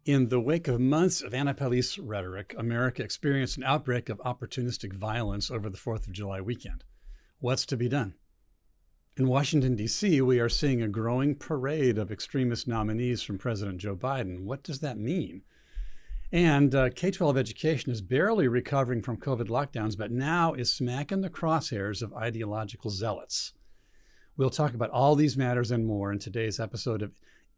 In the wake of months of anti-police rhetoric, America experienced an outbreak of opportunistic violence over the 4th of July weekend. What's to be done? In Washington, D.C., we are seeing a growing parade of extremist nominees from President Joe Biden. What does that mean? And K-12 education is barely recovering from COVID lockdowns, but now is smack in the crosshairs of ideological zealots. We'll talk about all these matters and more in today's episode of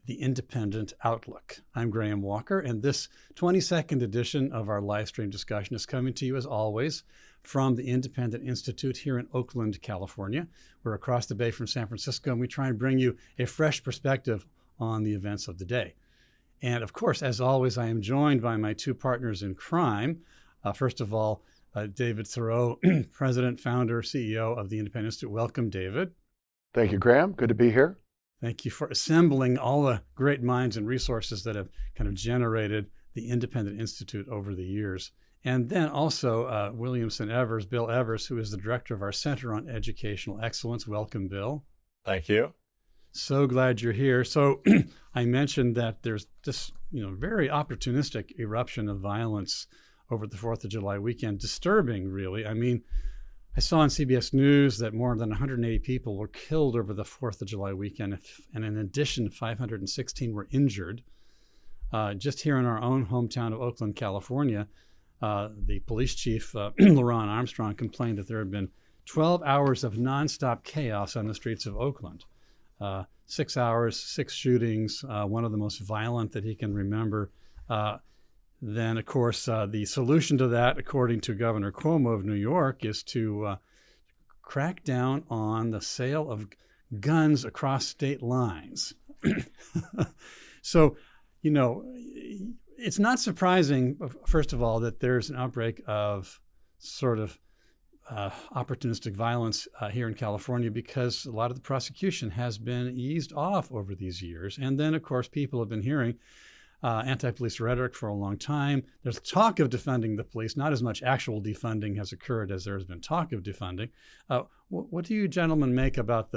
The Independent Outlook. I'm Graham Walker, and this 22nd edition of our live stream discussion is coming to you, as always, from the Independent Institute here in Oakland, California. We're across the bay from San Francisco, and we try and bring you a fresh perspective on the events of the day. And of course, as always, I am joined by my two partners in crime. First of all, David Theroux, President, Founder, CEO of the Independent Institute. Welcome, David. Thank you, Graham. Good to be here. Thank you for assembling all the great minds and resources that have kind of generated the Independent Institute over the years. And then also Williamson Evers, Bill Evers, who is the director of our Center on Educational Excellence. Welcome, Bill. Thank you. So glad you're here. So I mentioned that there's this, very opportunistic eruption of violence over the 4th of July weekend. Disturbing, really. I mean, I saw on CBS News that more than 180 people were killed over the 4th of July weekend, and in addition, 516 were injured. Just here in our own hometown of Oakland, California, the police chief, LaRon Armstrong, complained that there had been 12 hours of nonstop chaos on the streets of Oakland. 6 hours, 6 shootings, one of the most violent that he can remember. Then, of course, the solution to that, according to Governor Cuomo of New York, is to crack down on the sale of guns across state lines. So, it's not surprising, first of all, that there's an outbreak of sort of opportunistic violence here in California, because a lot of the prosecution has been eased off over these years. And then, of course, people have been hearing anti-police rhetoric for a long time. There's talk of defunding the police. Not as much actual defunding has occurred as there has been talk of defunding. What do you gentlemen make about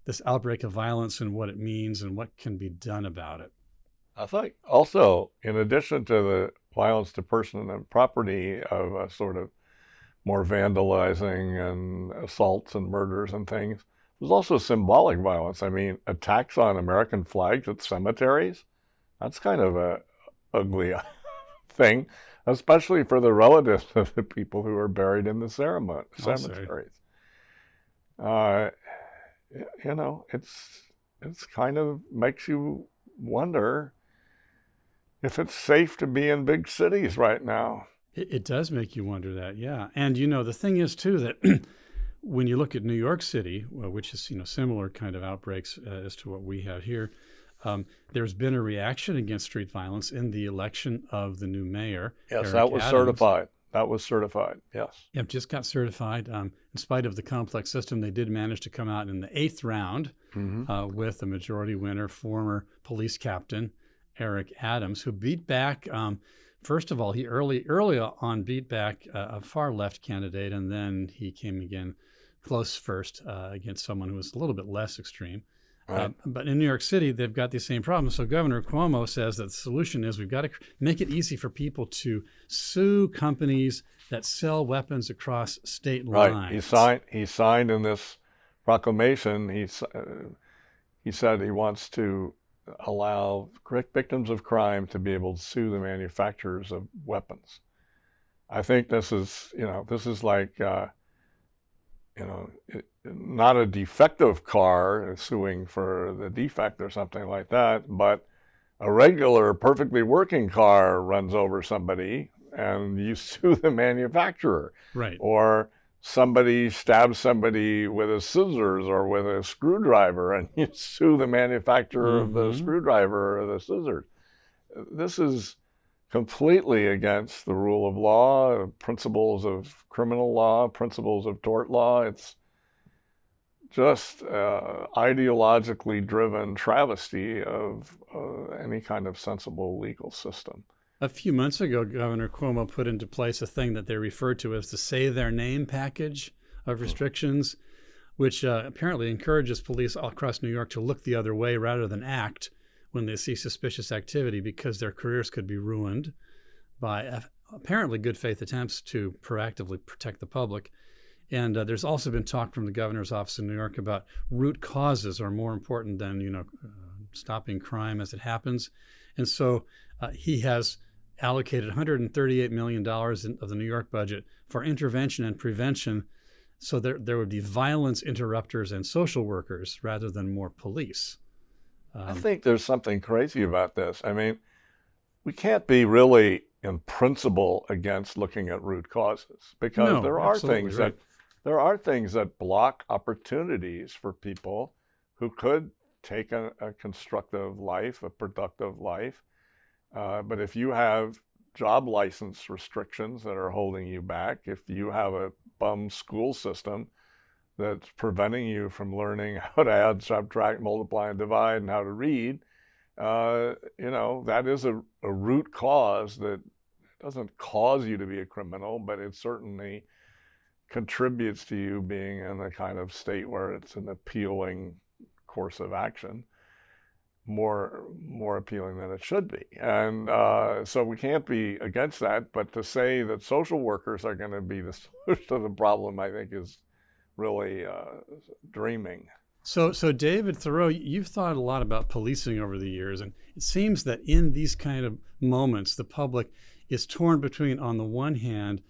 this outbreak of violence and what it means and what can be done about it? I think also, in addition to the violence to person and property of a sort of more vandalizing and assaults and murders and things, there's also symbolic violence. I mean, attacks on American flags at cemeteries. That's kind of a ugly thing, especially for the relatives of the people who are buried in the cemeteries. It's kind of makes you wonder if it's safe to be in big cities right now. It does make you wonder that, yeah. And, the thing is, too, that when you look at New York City, which is, similar kind of outbreaks as to what we have here, there's been a reaction against street violence in the election of the new mayor. Yes, Eric that was Adams. certified. That was certified, yes. Yep, just got certified. In spite of the complex system, they did manage to come out in the 8th round with a majority winner, former police captain Eric Adams, who beat back, first of all, he early on beat back a far left candidate, and then he came again close first against someone who was a little bit less extreme. Right. But in New York City, they've got the same problem. So Governor Cuomo says that the solution is we've got to make it easy for people to sue companies that sell weapons across state lines. Right. He signed in this proclamation, he said he wants to allow victims of crime to be able to sue the manufacturers of weapons. I think this is like, not a defective car suing for the defect or something like that, but a regular, perfectly working car runs over somebody and you sue the manufacturer. Right. Or somebody stabs somebody with a scissors or with a screwdriver and you sue the manufacturer of the screwdriver or the scissors. This is completely against the rule of law, principles of criminal law, principles of tort law. It's just ideologically driven travesty of any kind of sensible legal system. A few months ago, Governor Cuomo put into place a thing that they refer to as the Say Their Name package of restrictions, which apparently encourages police all across New York to look the other way rather than act when they see suspicious activity because their careers could be ruined by apparently good faith attempts to proactively protect the public. And there's also been talk from the governor's office in New York about root causes are more important than, stopping crime as it happens. And so he has allocated $138 million of the New York budget for intervention and prevention, so there would be violence interrupters and social workers rather than more police. I think there's something crazy about this. I mean, we can't be really in principle against looking at root causes, because there are things that block opportunities for people who could take a constructive life, a productive life. But if you have job license restrictions that are holding you back, if you have a bum school system that's preventing you from learning how to add, subtract, multiply, and divide, and how to read, that is a root cause that doesn't cause you to be a criminal, but it certainly contributes to you being in a kind of state where it's an appealing course of action, more appealing than it should be. And so we can't be against that, but to say that social workers are going to be the solution to the problem, I think is really dreaming. So David Theroux, you've thought a lot about policing over the years, and it seems that in these kind of moments, the public is torn between, on the one hand,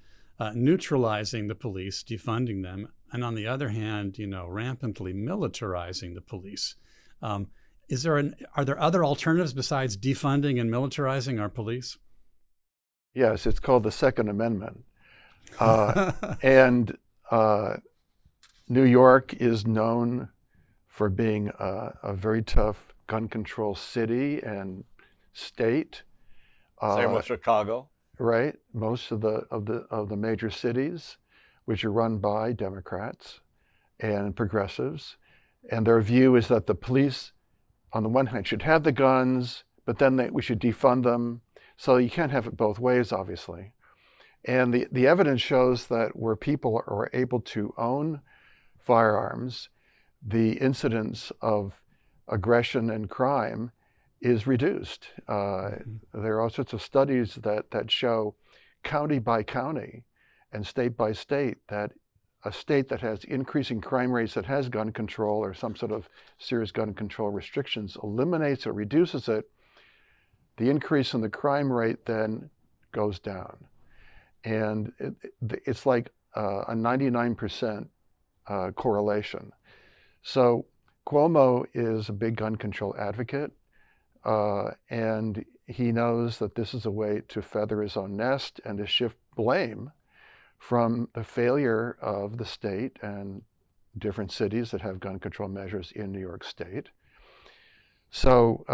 neutralizing the police, defunding them, and on the other hand, rampantly militarizing the police. Are there other alternatives besides defunding and militarizing our police? Yes, it's called the Second Amendment. And New York is known for being a very tough gun control city and state. Same with Chicago. Right. Most of the major cities, which are run by Democrats and progressives, and their view is that the police, on the one hand, should have the guns, but then we should defund them. So you can't have it both ways, obviously. And the evidence shows that where people are able to own firearms, the incidence of aggression and crime is reduced. There are all sorts of studies that show county by county and state by state that a state that has increasing crime rates, that has gun control or some sort of serious gun control restrictions, eliminates or reduces it. The increase in the crime rate then goes down. And it's like a 99% correlation. So Cuomo is a big gun control advocate. And he knows that this is a way to feather his own nest and to shift blame from the failure of the state and different cities that have gun control measures in New York State. So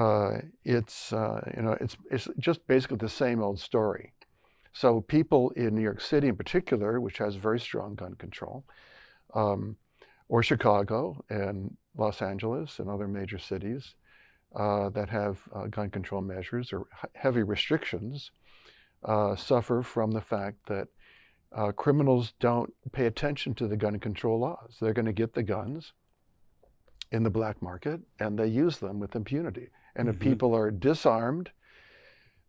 it's just basically the same old story. So people in New York City in particular, which has very strong gun control, or Chicago and Los Angeles and other major cities, that have gun control measures or heavy restrictions, suffer from the fact that criminals don't pay attention to the gun control laws. They're going to get the guns in the black market and they use them with impunity. And if people are disarmed,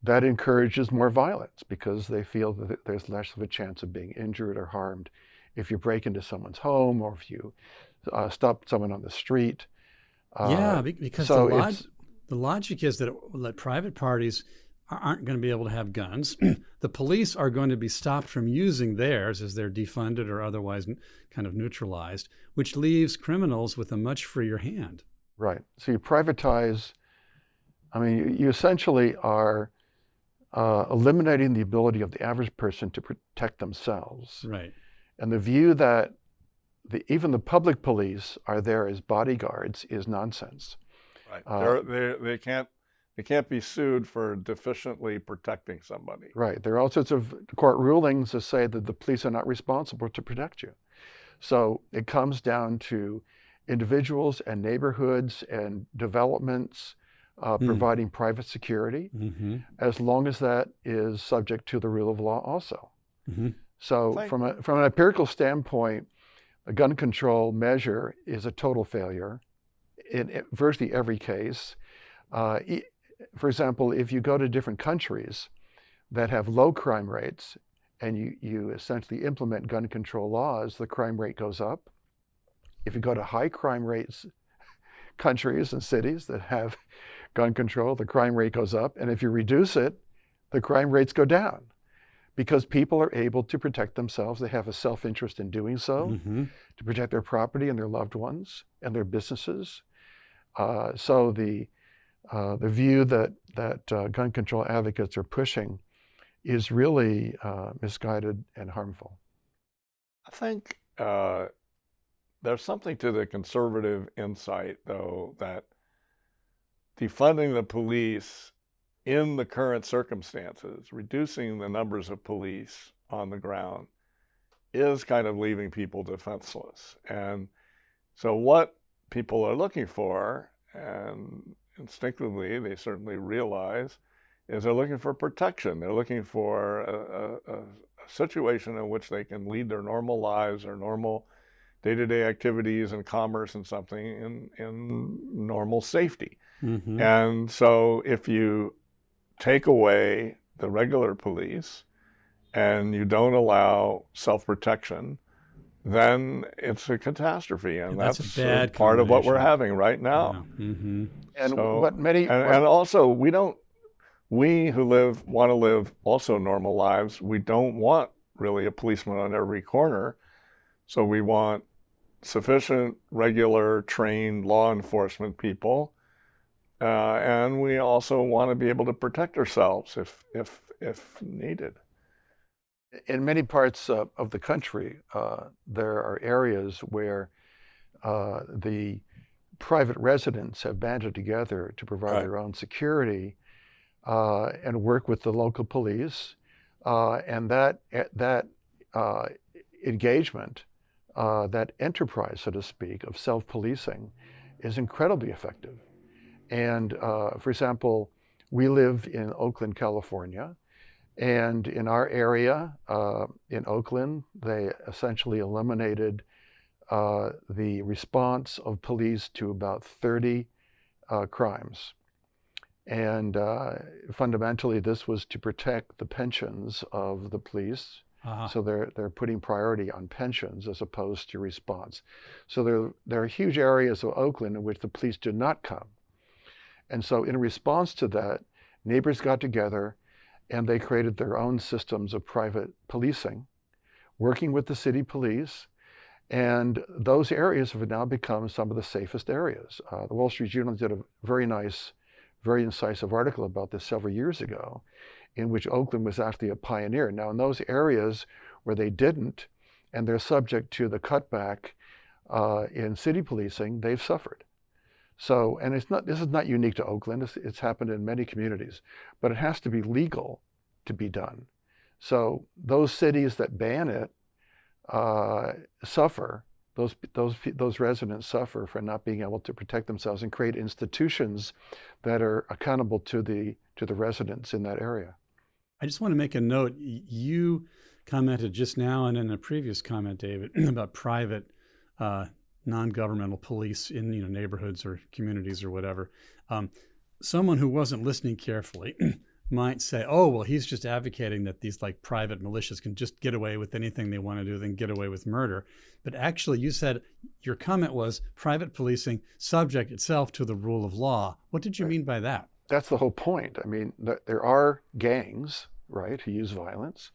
that encourages more violence because they feel that there's less of a chance of being injured or harmed if you break into someone's home or if you stop someone on the street. Because the logic is that private parties aren't going to be able to have guns. The police are going to be stopped from using theirs as they're defunded or otherwise kind of neutralized, which leaves criminals with a much freer hand. Right. So you privatize, you essentially are eliminating the ability of the average person to protect themselves. Right. And the view that even the public police are there as bodyguards is nonsense. Right. They can't be sued for deficiently protecting somebody. Right. There are all sorts of court rulings that say that the police are not responsible to protect you. So it comes down to individuals and neighborhoods and developments providing private security, as long as that is subject to the rule of law also. So from an empirical standpoint, a gun control measure is a total failure in virtually every case. For example, if you go to different countries that have low crime rates and you essentially implement gun control laws, the crime rate goes up. If you go to high crime rates countries and cities that have gun control, the crime rate goes up. And if you reduce it, the crime rates go down because people are able to protect themselves. They have a self-interest in doing so, to protect their property and their loved ones and their businesses. So the view that gun control advocates are pushing is really misguided and harmful. I think there's something to the conservative insight, though, that defunding the police in the current circumstances, reducing the numbers of police on the ground, is kind of leaving people defenseless. And so what people are looking for, and instinctively they certainly realize, is they're looking for protection. They're looking for a situation in which they can lead their normal lives or normal day-to-day activities and commerce and something in normal safety. And so if you take away the regular police and you don't allow self-protection, then it's a catastrophe, and that's a bad part of what we're having right now. And So, what many and also we who want to live also normal lives, we don't want really a policeman on every corner. So we want sufficient, regular, trained law enforcement people, and we also want to be able to protect ourselves if needed. In many parts of the country, there are areas where the private residents have banded together to provide their own security and work with the local police, and that engagement, that enterprise, so to speak, of self-policing is incredibly effective. And for example, we live in Oakland, California, and in our area in Oakland, they essentially eliminated the response of police to about 30 crimes. And fundamentally, this was to protect the pensions of the police. So they're putting priority on pensions as opposed to response. So there are huge areas of Oakland in which the police do not come. And so in response to that, neighbors got together and they created their own systems of private policing, working with the city police. And those areas have now become some of the safest areas. The Wall Street Journal did a very nice, very incisive article about this several years ago, in which Oakland was actually a pioneer. Now, in those areas where they didn't, and they're subject to the cutback in city policing, they've suffered. So, and this is not unique to Oakland. It's happened in many communities, but it has to be legal to be done. So those cities that ban it suffer. Those residents suffer for not being able to protect themselves and create institutions that are accountable to the residents in that area. I just want to make a note. You commented just now and in a previous comment, David, about private non-governmental police in neighborhoods or communities or whatever. Someone who wasn't listening carefully might say, oh, well, he's just advocating that these like private militias can just get away with anything they want to do, then get away with murder. But actually, you said your comment was private policing subject itself to the rule of law. What did you mean by that? That's the whole point. I mean, there are gangs, right, who use violence.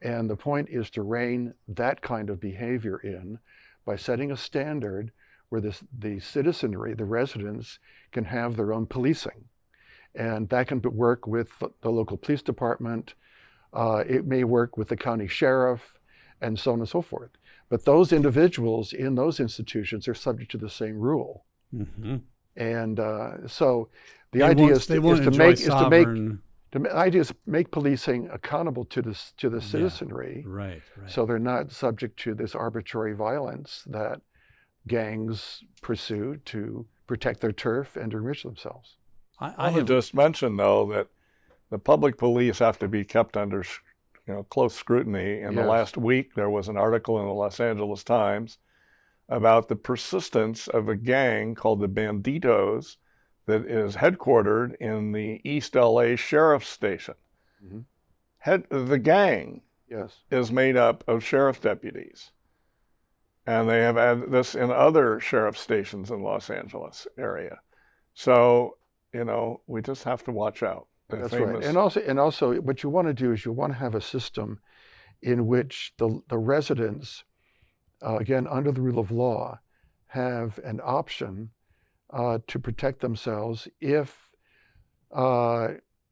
And the point is to rein that kind of behavior in by setting a standard where the citizenry, the residents, can have their own policing. And that can work with the local police department. It may work with the county sheriff, and so on and so forth. But those individuals in those institutions are subject to the same rule. And so the idea is to make policing accountable to the citizenry, right. So they're not subject to this arbitrary violence that gangs pursue to protect their turf and to enrich themselves. I would just mention, though, that the public police have to be kept under close scrutiny. In the last week, there was an article in the Los Angeles Times about the persistence of a gang called the Banditos that is headquartered in the East LA Sheriff's Station. The gang is made up of sheriff deputies. And they have had this in other sheriff stations in Los Angeles area. So, you know, we just have to watch out. That's right. And also what you want to do is you want to have a system in which the residents, again, under the rule of law, have an option to protect themselves if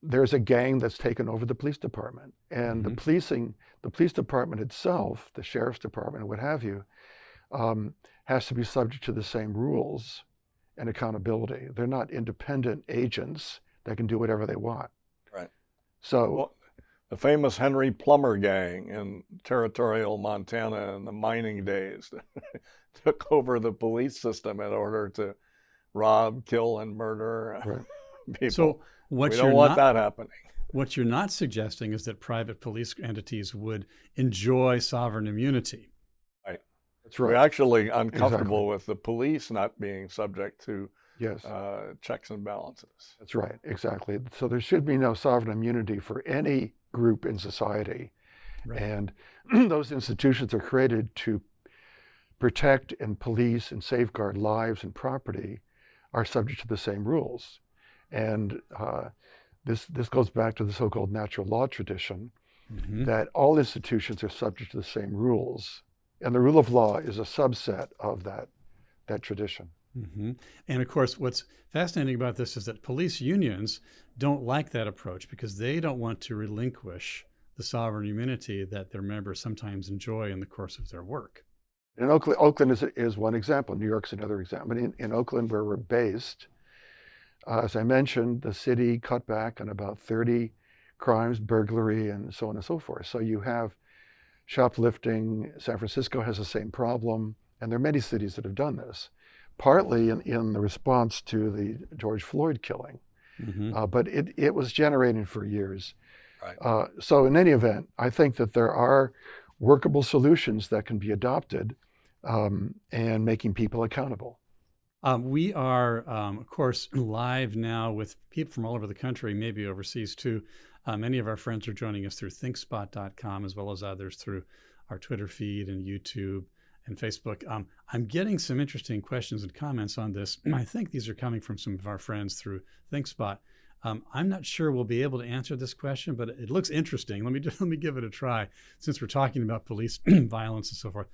there's a gang that's taken over the police department. And the police department itself, the sheriff's department, what have you, has to be subject to the same rules and accountability. They're not independent agents that can do whatever they want. Right. So, well, the famous Henry Plummer gang in territorial Montana in the mining days took over the police system in order to rob, kill, and murder people. So we don't want that happening. What you're not suggesting is that private police entities would enjoy sovereign immunity. Right. That's right. We're actually uncomfortable with the police not being subject to checks and balances. That's right, exactly. So there should be no sovereign immunity for any group in society. Right. And those institutions are created to protect and police and safeguard lives and property are subject to the same rules. And this goes back to the so-called natural law tradition, that all institutions are subject to the same rules. And the rule of law is a subset of that tradition. And of course, what's fascinating about this is that police unions don't like that approach because they don't want to relinquish the sovereign immunity that their members sometimes enjoy in the course of their work. And Oakland is one example. New York's another example. But in Oakland, where we're based, as I mentioned, the city cut back on about 30 crimes, burglary, and so on and so forth. So you have shoplifting. San Francisco has the same problem. And there are many cities that have done this, partly in the response to the George Floyd killing. But it was generating for years. Right. So in any event, I think that there are workable solutions that can be adopted and making people accountable. We are, of course, live now with people from all over the country, maybe overseas too. Many of our friends are joining us through thinkspot.com, as well as others through our Twitter feed and YouTube and Facebook. I'm getting some interesting questions and comments on this. I think these are coming from some of our friends through ThinkSpot. I'm not sure we'll be able to answer this question, but it looks interesting. Let me give it a try, since we're talking about police violence and so forth.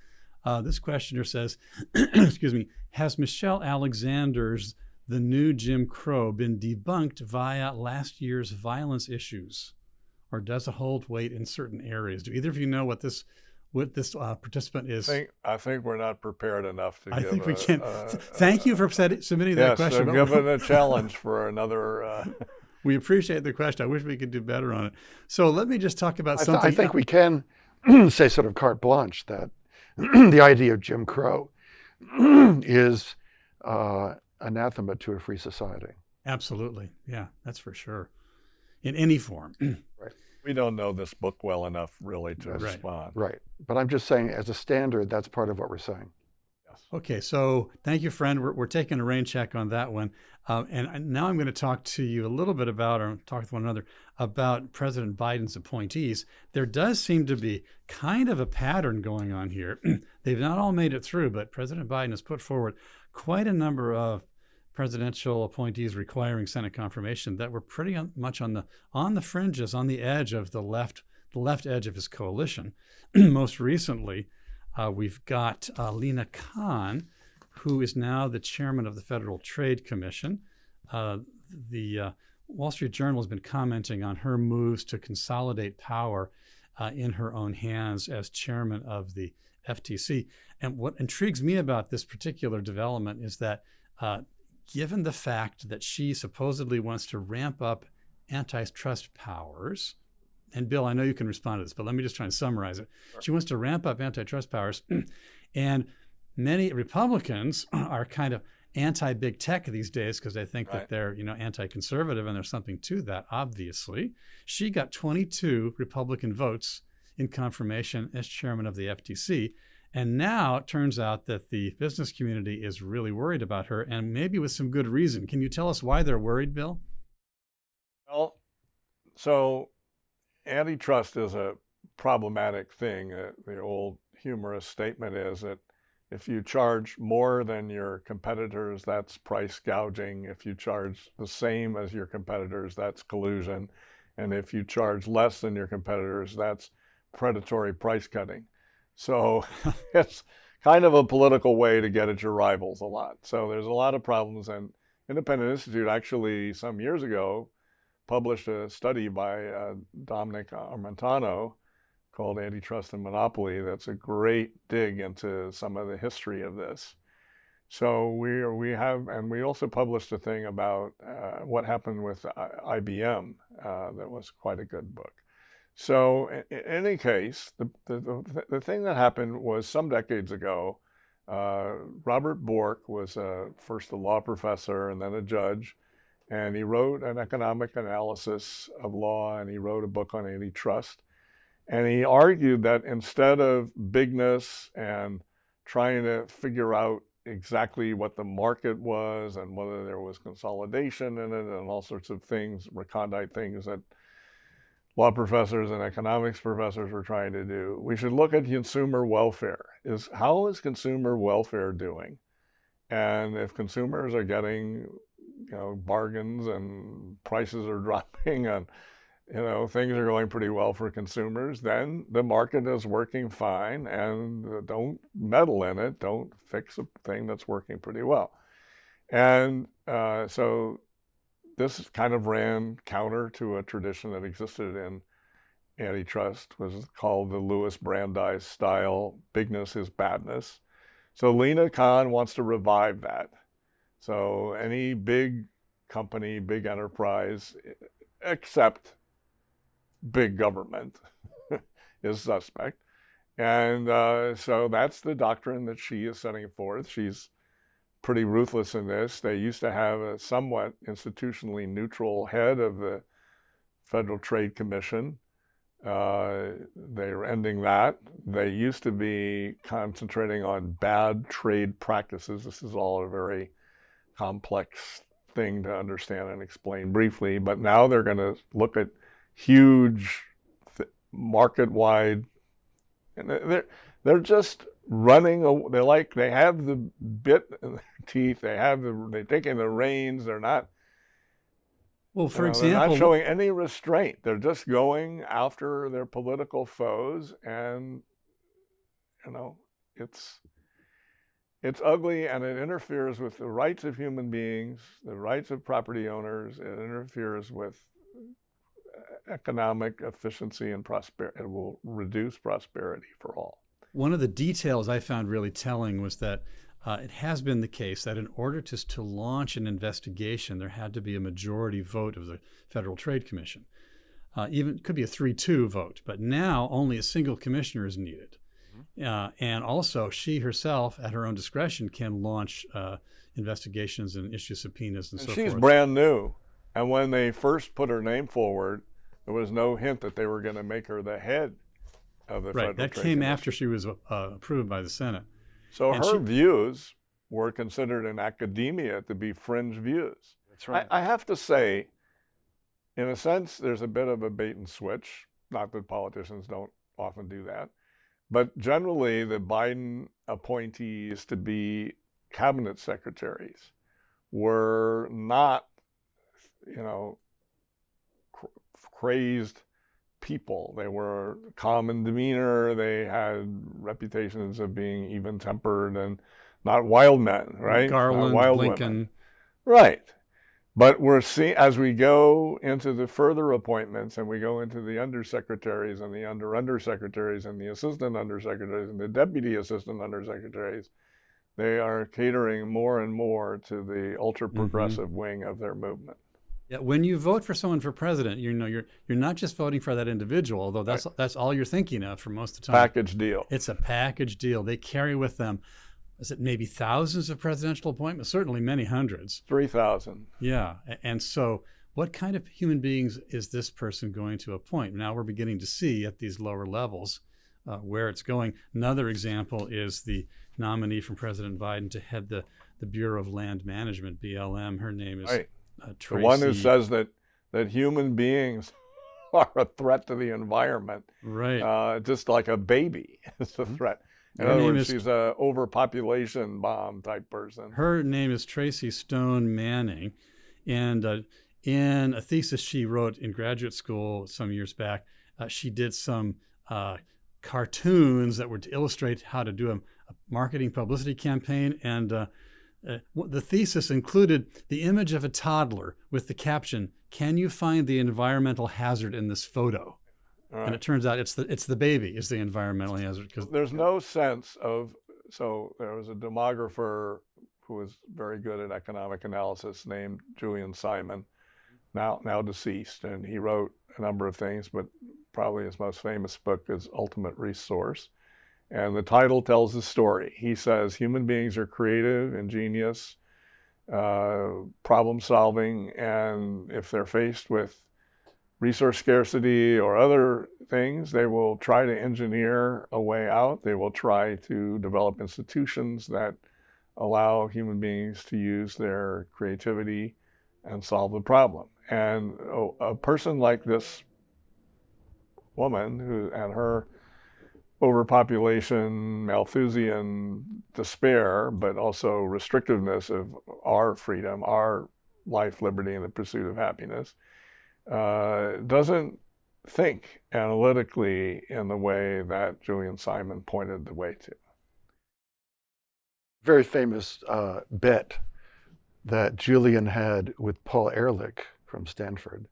This questioner says, excuse me, has Michelle Alexander's The New Jim Crow been debunked via last year's violence issues, or does it hold weight in certain areas? Do either of you know what this participant is? I think we're not prepared enough to I give think we can. Thank you for submitting that question. Yes, given a challenge for another. We appreciate the question. I wish we could do better on it. So let me just talk about something. I think we can say sort of carte blanche that the idea of Jim Crow is anathema to a free society. Absolutely. Yeah, that's for sure. In any form. Right. We don't know this book well enough really to respond. Right. But I'm just saying, as a standard, that's part of what we're saying. Yes. Okay, so thank you, friend. We're taking a rain check on that one. And now I'm going to talk to you a little bit about, or talk with one another, about President Biden's appointees. There does seem to be kind of a pattern going on here. They've not all made it through, but President Biden has put forward quite a number of presidential appointees requiring Senate confirmation that were pretty much on the fringes, on the edge of the left edge of his coalition. Most recently, we've got Lina Khan, who is now the chairman of the Federal Trade Commission. The Wall Street Journal has been commenting on her moves to consolidate power in her own hands as chairman of the FTC. And what intrigues me about this particular development is that given the fact that she supposedly wants to ramp up antitrust powers, and Bill, I know you can respond to this, but let me just try and summarize it. Sure. She wants to ramp up antitrust powers, and many Republicans are kind of anti-big tech these days because they think that they're, anti-conservative, and there's something to that, obviously. She got 22 Republican votes in confirmation as chairman of the FTC, And now it turns out that the business community is really worried about her, and maybe with some good reason. Can you tell us why they're worried, Bill? Well, so antitrust is a problematic thing. The old humorous statement is that if you charge more than your competitors, that's price gouging. If you charge the same as your competitors, that's collusion. And if you charge less than your competitors, that's predatory price cutting. So it's kind of a political way to get at your rivals a lot. So there's a lot of problems. And Independent Institute actually some years ago published a study by Dominic Armentano called Antitrust and Monopoly. That's a great dig into some of the history of this. So we also published a thing about what happened with IBM. That was quite a good book. So in any case, the thing that happened was some decades ago, Robert Bork was first a law professor and then a judge, and he wrote an economic analysis of law, and he wrote a book on antitrust. And he argued that instead of bigness and trying to figure out exactly what the market was and whether there was consolidation in it and all sorts of things, recondite things that law professors and economics professors were trying to do, we should look at consumer welfare. How is consumer welfare doing? And if consumers are getting, bargains and prices are dropping and things are going pretty well for consumers, then the market is working fine, and don't meddle in it. Don't fix a thing that's working pretty well. And so this kind of ran counter to a tradition that existed in antitrust, was called the Louis Brandeis style, bigness is badness. So Lina Khan wants to revive that. So any big company, big enterprise, except big government, is suspect. And so that's the doctrine that she is setting forth. She's pretty ruthless in this. They used to have a somewhat institutionally neutral head of the Federal Trade Commission. They're ending that. They used to be concentrating on bad trade practices. This is all a very complex thing to understand and explain briefly, but now they're going to look at huge market-wide, and they're just running. They have the bit in their teeth. They're taking the reins. They're not. Well, for they're example, not showing any restraint. They're just going after their political foes, and it's ugly, and it interferes with the rights of human beings, the rights of property owners. It interferes with economic efficiency and prosperity. It will reduce prosperity for all. one of the details I found really telling was that it has been the case that in order to launch an investigation, there had to be a majority vote of the Federal Trade Commission. Even could be a 3-2 vote, but now only a single commissioner is needed. And also, she herself, at her own discretion, can launch investigations and issue subpoenas and so forth. She's brand new. And when they first put her name forward, there was no hint that they were going to make her the head of the Federal Trade Commission. That came after she was approved by the Senate. So her views were considered in academia to be fringe views. That's right. I have to say, in a sense, there's a bit of a bait and switch. Not that politicians don't often do that. But generally, the Biden appointees to be cabinet secretaries were not, crazed people. They were calm in demeanor. They had reputations of being even-tempered and not wild men, right? Garland, wild Lincoln. Women. Right. But we're seeing, as we go into the further appointments and we go into the undersecretaries and the undersecretaries and the assistant undersecretaries and the deputy assistant undersecretaries, they are catering more and more to the ultra-progressive wing of their movement. Yeah, when you vote for someone for president, you're not just voting for that individual, although that's all you're thinking of for most of the time. Package deal. It's a package deal. They carry with them, is it maybe thousands of presidential appointments? Certainly many hundreds. 3,000. Yeah, and so what kind of human beings is this person going to appoint? Now we're beginning to see at these lower levels where it's going. Another example is the nominee from President Biden to head the Bureau of Land Management, BLM. Her name is Right. Tracy. The one who says that human beings are a threat to the environment. Right. Just like a baby is a threat. In Her other name words, is- she's a overpopulation bomb type person. Her name is Tracy Stone Manning. And in a thesis she wrote in graduate school some years back, she did some cartoons that were to illustrate how to do a marketing publicity campaign. And the thesis included the image of a toddler with the caption, "Can you find the environmental hazard in this photo?" All And it turns out it's the baby is the environmental hazard. Because There's no sense of, so there was a demographer who was very good at economic analysis named Julian Simon, now deceased, and he wrote a number of things, but probably his most famous book is Ultimate Resource. And the title tells the story. He says human beings are creative, ingenious, problem solving, and if they're faced with resource scarcity or other things, they will try to engineer a way out. They will try to develop institutions that allow human beings to use their creativity and solve the problem. And a person like this woman and her overpopulation, Malthusian despair, but also restrictiveness of our freedom, our life, liberty, and the pursuit of happiness, doesn't think analytically in the way that Julian Simon pointed the way to. Very famous bet that Julian had with Paul Ehrlich from Stanford.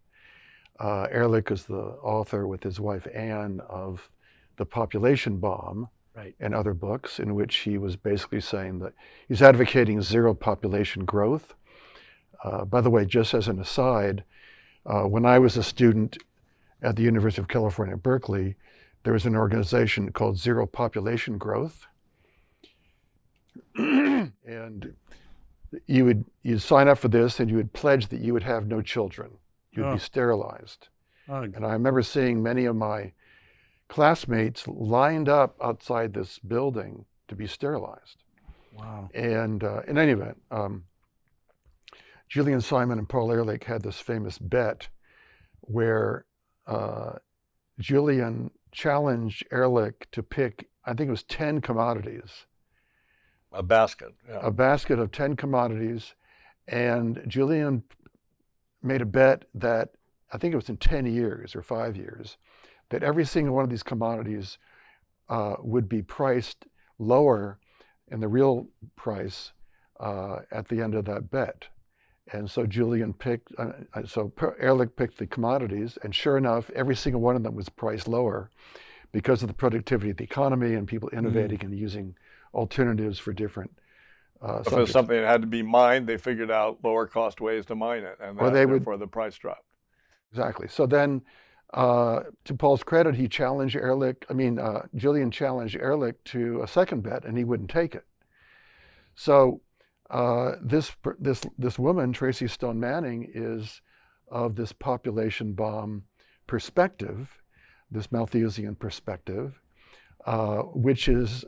Ehrlich is the author with his wife Anne of The Population Bomb, right. and other books, in which he was basically saying that he's advocating zero population growth. By the way, just as an aside, when I was a student at the University of California, Berkeley, there was an organization called Zero Population Growth. And you'd sign up for this and you would pledge that you would have no children. You'd be sterilized. And I remember seeing many of my classmates lined up outside this building to be sterilized. Wow. And in any event, Julian Simon and Paul Ehrlich had this famous bet where Julian challenged Ehrlich to pick, I think it was 10 commodities. A basket. Yeah. A basket of 10 commodities. And Julian made a bet that, I think it was in 10 years or 5 years, that every single one of these commodities would be priced lower in the real price at the end of that bet. And so Julian picked, so Ehrlich picked the commodities, and sure enough, every single one of them was priced lower because of the productivity of the economy and people innovating and using alternatives for different If it was something that had to be mined, they figured out lower cost ways to mine it, and therefore the price dropped. Exactly. So then, to Paul's credit, he challenged Ehrlich, Julian challenged Ehrlich to a second bet, and he wouldn't take it. So this woman, Tracy Stone Manning, is of this population bomb perspective, this Malthusian perspective, which is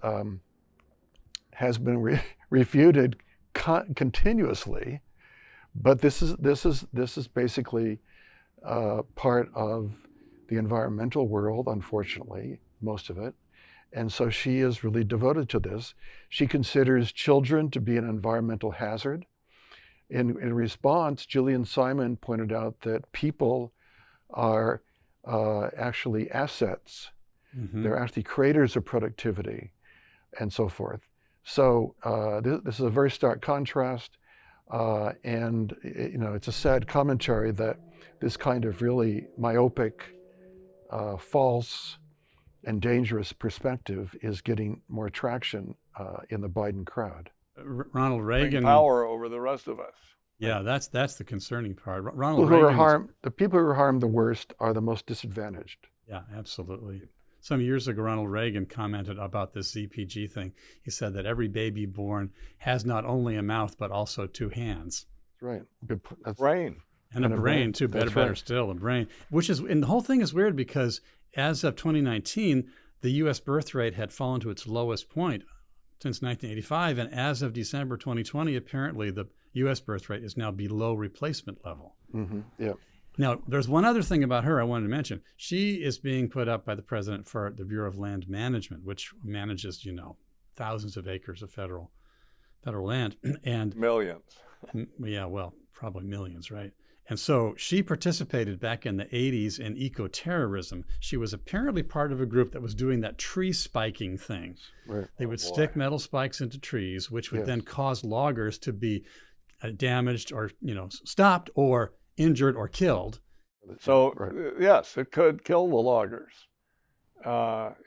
has been refuted continuously, but this is basically part of the environmental world, unfortunately, most of it. And so she is really devoted to this. She considers children to be an environmental hazard. In response, Julian Simon pointed out that people are actually assets. Mm-hmm. They're actually creators of productivity and so forth. So this is a very stark contrast. And it's a sad commentary that this kind of really myopic, false, and dangerous perspective is getting more traction in the Biden crowd. Ronald Reagan, power over the rest of us. Yeah, that's the concerning part. Ronald Reagan, the people who are harmed the worst are the most disadvantaged. Yeah, absolutely. Some years ago, Ronald Reagan commented about this ZPG thing. He said that every baby born has not only a mouth but also two hands. That's right. That's brain. And a brain too. Better still, a brain. And the whole thing is weird because as of 2019, the U.S. birth rate had fallen to its lowest point since 1985, and as of December 2020, apparently the U.S. birth rate is now below replacement level. Yeah. Now, there's one other thing about her I wanted to mention. She is being put up by the president for the Bureau of Land Management, which manages, thousands of acres of federal land. And Millions. yeah, well, probably millions, right? And so she participated back in the 80s in eco-terrorism. She was apparently part of a group that was doing that tree spiking thing. Right. They would stick metal spikes into trees, which would Yes. then cause loggers to be damaged or, stopped or injured or killed. So, Right. yes, it could kill the loggers.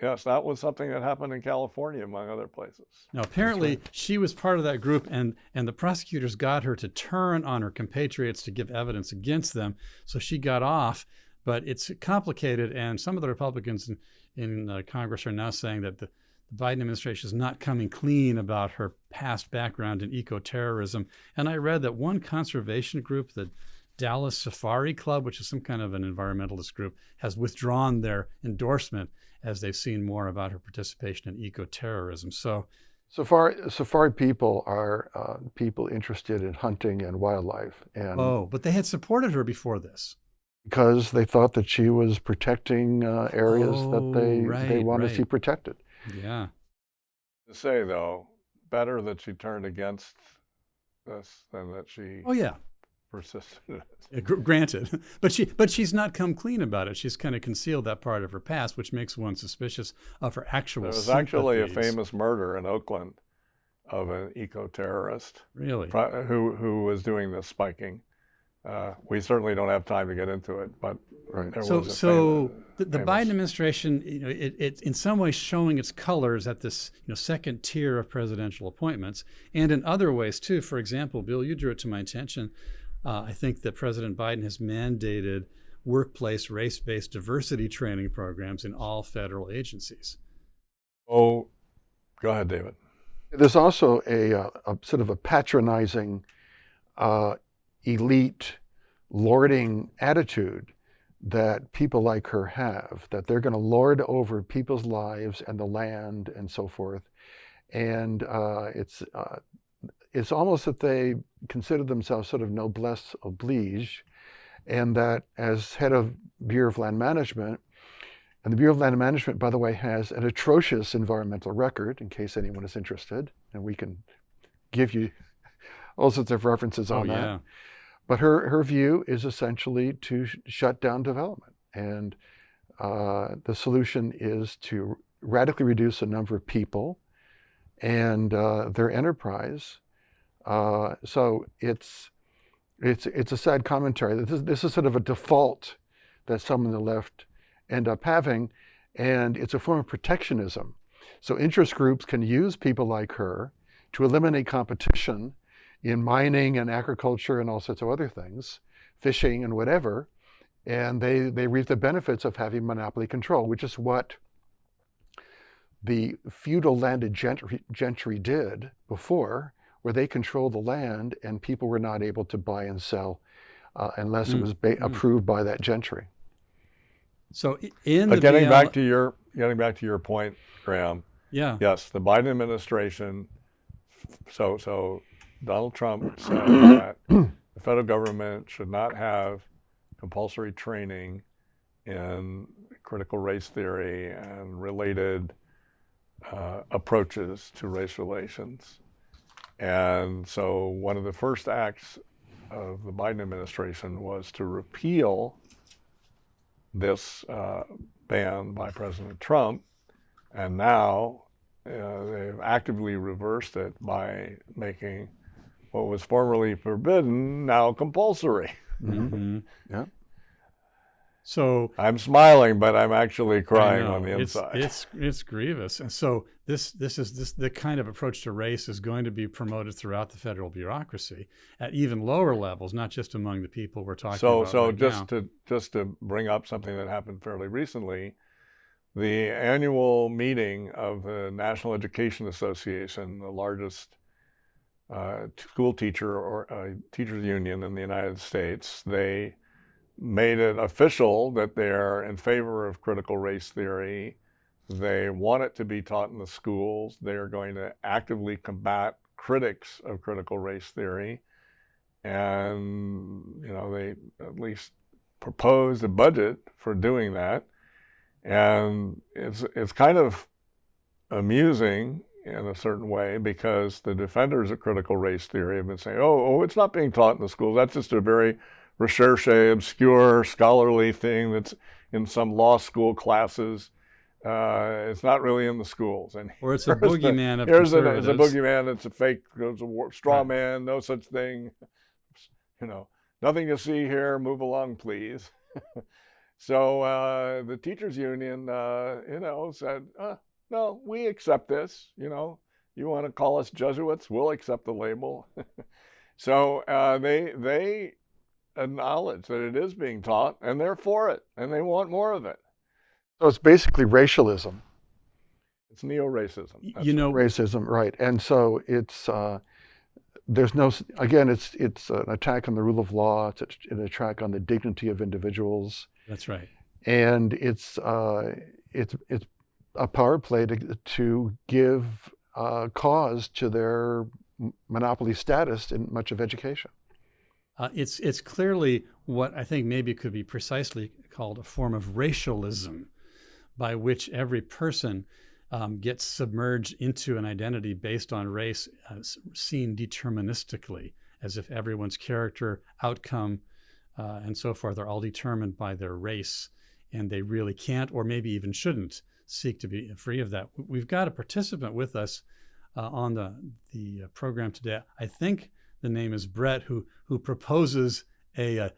Yes, that was something that happened in California, among other places. Now, apparently, she was part of that group, and the prosecutors got her to turn on her compatriots to give evidence against them. So she got off, but it's complicated, and some of the Republicans in Congress are now saying that the Biden administration is not coming clean about her past background in eco-terrorism. And I read that one conservation group, the Dallas Safari Club, which is some kind of an environmentalist group, has withdrawn their endorsement as they've seen more about her participation in eco-terrorism. So Safari people are people interested in hunting and wildlife, and but they had supported her before this. because they thought that she was protecting areas that they right, wanted to see right. protected. Yeah. To say, though, better that she turned against this than that she Oh, yeah. persisted in it. Yeah, granted, but she's not come clean about it. She's kind of concealed that part of her past, which makes one suspicious of her actual There was actually a sympathies. famous murder in Oakland of an eco-terrorist Really. who was doing this spiking. We certainly don't have time to get into it, but Right. there So, was a so the famous- Biden administration, it in some ways showing its colors at this, second tier of presidential appointments, and in other ways too. For example, Bill, you drew it to my attention. I think that President Biden has mandated workplace race-based diversity training programs in all federal agencies. Oh, go ahead, David. There's also a sort of a patronizing, elite, lording attitude that people like her have, that they're going to lord over people's lives and the land and so forth. And it's almost that they consider themselves sort of noblesse oblige, and that as head of Bureau of Land Management, and the Bureau of Land Management, by the way, has an atrocious environmental record, in case anyone is interested, and we can give you all sorts of references on that. Yeah. But her view is essentially to shut down development. And the solution is to radically reduce the number of people and their enterprise. So it's a sad commentary. This is sort of a default that some on the left end up having, and it's a form of protectionism. So interest groups can use people like her to eliminate competition in mining and agriculture and all sorts of other things, fishing and whatever, and they reap the benefits of having monopoly control, which is what the feudal landed gentry did before, where they controlled the land and people were not able to buy and sell unless it was approved by that gentry. So in But the getting BL back to your point, Graham. yeah. Yes, the Biden administration. So Donald Trump said that the federal government should not have compulsory training in critical race theory and related approaches to race relations. And so one of the first acts of the Biden administration was to repeal this ban by President Trump. And now they've actively reversed it by making what was formerly forbidden now compulsory. Mm-hmm. Yeah. So I'm smiling, but I'm actually I crying know, on the inside. It's grievous. And so the kind of approach to race is going to be promoted throughout the federal bureaucracy at even lower levels, not just among the people we're talking about. So right now. just to bring up something that happened fairly recently, the annual meeting of the National Education Association, the largest school teacher or teachers union in the United States, they made it official that they're in favor of critical race theory. They want it to be taught in the schools. They are going to actively combat critics of critical race theory. And, they at least proposed a budget for doing that. And it's kind of amusing in a certain way, because the defenders of critical race theory have been saying, oh, it's not being taught in the schools. That's just a very recherche, obscure, scholarly thing that's in some law school classes. It's not really in the schools. And or it's a boogeyman of conservatives. conservatives. It's a boogeyman. It's a fake. It's a straw man. No such thing. Nothing to see here. Move along, please. So the teachers union, said, no, we accept this. You want to call us Jesuits? We'll accept the label. So they acknowledge that it is being taught, and they're for it, and they want more of it. So it's basically racialism. It's neo-racism. Racism, right? And so it's it's an attack on the rule of law. It's an attack on the dignity of individuals. That's right. And it's a power play to give cause to their monopoly status in much of education. It's clearly what I think maybe could be precisely called a form of racialism, by which every person gets submerged into an identity based on race, seen deterministically, as if everyone's character, outcome, and so forth are all determined by their race, and they really can't, or maybe even shouldn't, seek to be free of that. We've got a participant with us on the program today. I think the name is Brett, who proposes a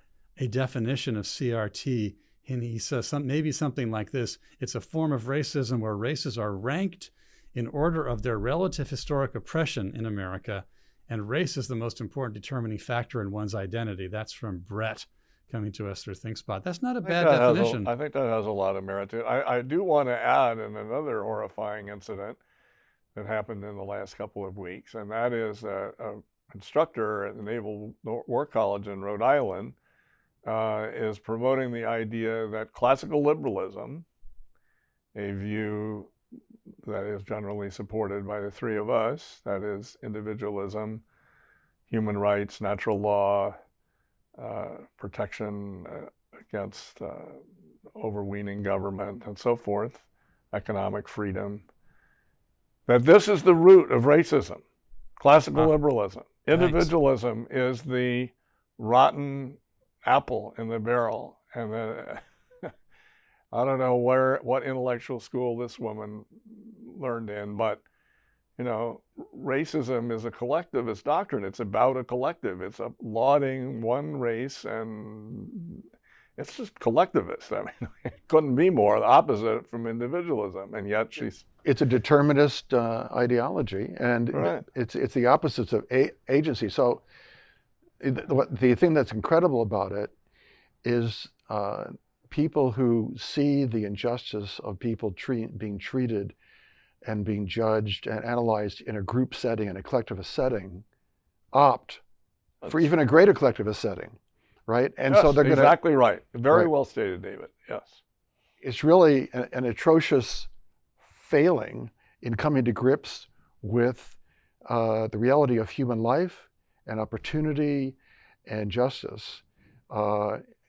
definition of CRT, and he says maybe something like this: it's a form of racism where races are ranked in order of their relative historic oppression in America, and race is the most important determining factor in one's identity. That's from Brett, coming to us through ThinkSpot. That's not a bad definition. I think that has a lot of merit to it. I do want to add in another horrifying incident that happened in the last couple of weeks, and that is a instructor at the Naval War College in Rhode Island is promoting the idea that classical liberalism, a view that is generally supported by the three of us, that is individualism, human rights, natural law, protection against overweening government and so forth, economic freedom, that this is the root of racism, classical liberalism. Individualism is the rotten apple in the barrel. And I don't know what intellectual school this woman learned in, but racism is a collectivist doctrine. It's about a collective. It's lauding one race, and it's just collectivist. I mean, it couldn't be more the opposite from individualism, and yet it's a determinist ideology, and it's the opposites of agency. So the thing that's incredible about it is people who see the injustice of people being treated and being judged and analyzed in a group setting, in a collectivist setting, opt for even a greater collectivist setting, right? And yes, so they're going to... Exactly right. Very well stated, David. Yes. It's really an atrocious failing in coming to grips with the reality of human life and opportunity and justice.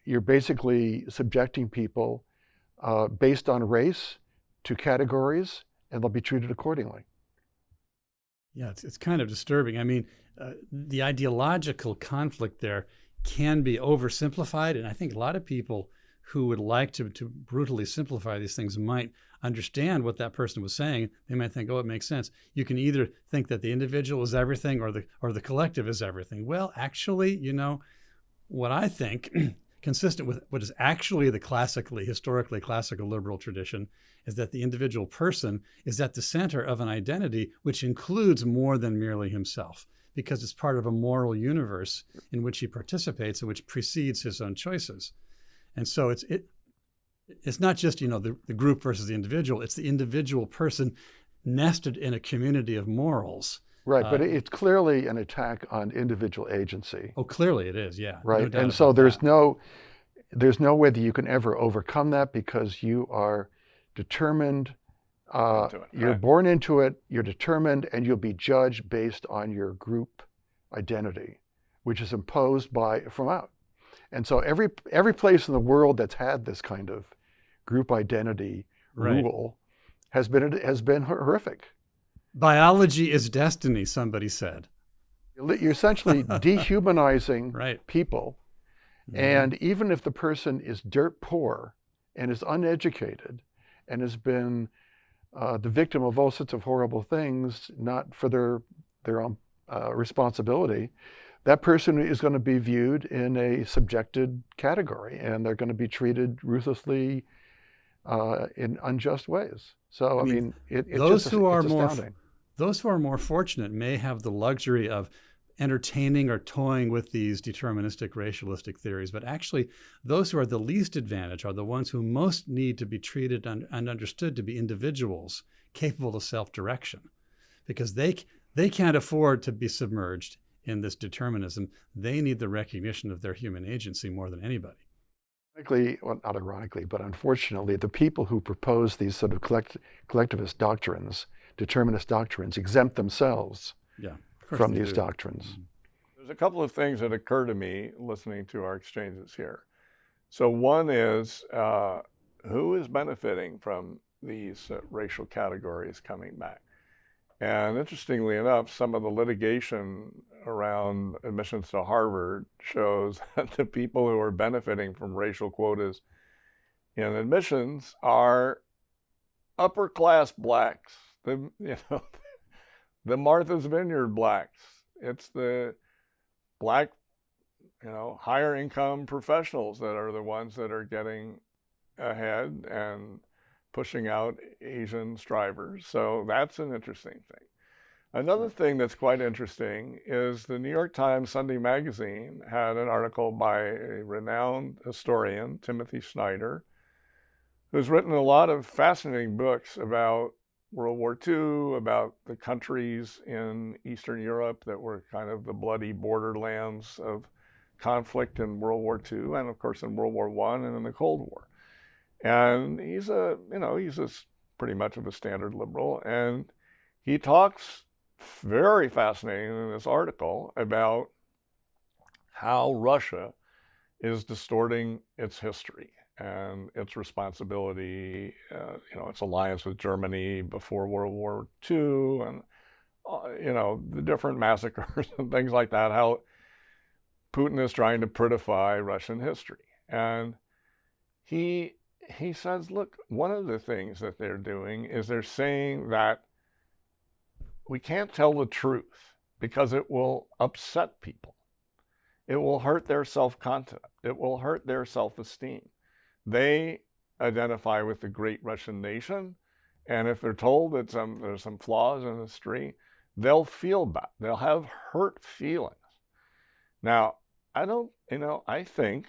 You're basically subjecting people based on race to categories, and they'll be treated accordingly. Yeah, it's kind of disturbing. I mean, the ideological conflict there can be oversimplified, and I think a lot of people who would like to brutally simplify these things might understand what that person was saying. They might think, oh, it makes sense. You can either think that the individual is everything or the collective is everything. Well, actually, what I think, consistent with what is actually the historically classical liberal tradition, is that the individual person is at the center of an identity which includes more than merely himself, because it's part of a moral universe in which he participates and which precedes his own choices. And so it's not just, the group versus the individual, it's the individual person nested in a community of morals. Right, but it's clearly an attack on individual agency. Oh, clearly it is, yeah. Right, and so there's no way that you can ever overcome that, because you are determined into it. You're Right. born into it, you're determined, and you'll be judged based on your group identity, which is imposed from out. And so every place in the world that's had this kind of group identity Right. rule has been horrific. Biology is destiny, somebody said. You're essentially dehumanizing Right. people. And even if the person is dirt poor and is uneducated and has been the victim of all sorts of horrible things, not for their own responsibility, that person is going to be viewed in a subjected category, and they're going to be treated ruthlessly in unjust ways. So, I mean, it's astounding. Those who are more fortunate may have the luxury of entertaining or toying with these deterministic racialistic theories, but actually those who are the least advantaged are the ones who most need to be treated and understood to be individuals capable of self-direction, because they can't afford to be submerged in this determinism. They need the recognition of their human agency more than anybody. Well, not ironically, but unfortunately, the people who propose these sort of collectivist doctrines, determinist doctrines, exempt themselves from these doctrines. There's a couple of things that occur to me listening to our exchanges here. So one is, who is benefiting from these racial categories coming back? And interestingly enough, some of the litigation around admissions to Harvard shows that the people who are benefiting from racial quotas in admissions are upper class blacks, the Martha's Vineyard blacks. It's the black, higher income professionals that are the ones that are getting ahead and pushing out Asian strivers. So that's an interesting thing. Another thing that's quite interesting is the New York Times Sunday Magazine had an article by a renowned historian, Timothy Snyder, who's written a lot of fascinating books about World War II, about the countries in Eastern Europe that were kind of the bloody borderlands of conflict in World War II, and of course in World War I and in the Cold War. And he's pretty much of a standard liberal, and he talks very fascinating in this article about how Russia is distorting its history and its responsibility, its alliance with Germany before World War II, and the different massacres and things like that, how Putin is trying to prettify Russian history. And he says, look, one of the things that they're doing is they're saying that we can't tell the truth because it will upset people. It will hurt their self-concept. It will hurt their self-esteem. They identify with the great Russian nation, and if they're told that there's some flaws in history, they'll feel bad. They'll have hurt feelings. Now, I think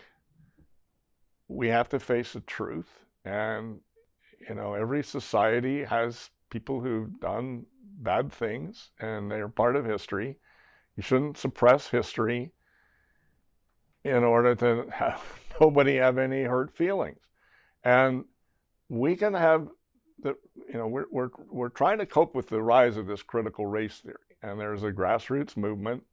we have to face the truth, and every society has people who've done bad things, and they're part of history. You shouldn't suppress history in order to have nobody have any hurt feelings. And we can have we're trying to cope with the rise of this critical race theory, and there's a grassroots movement.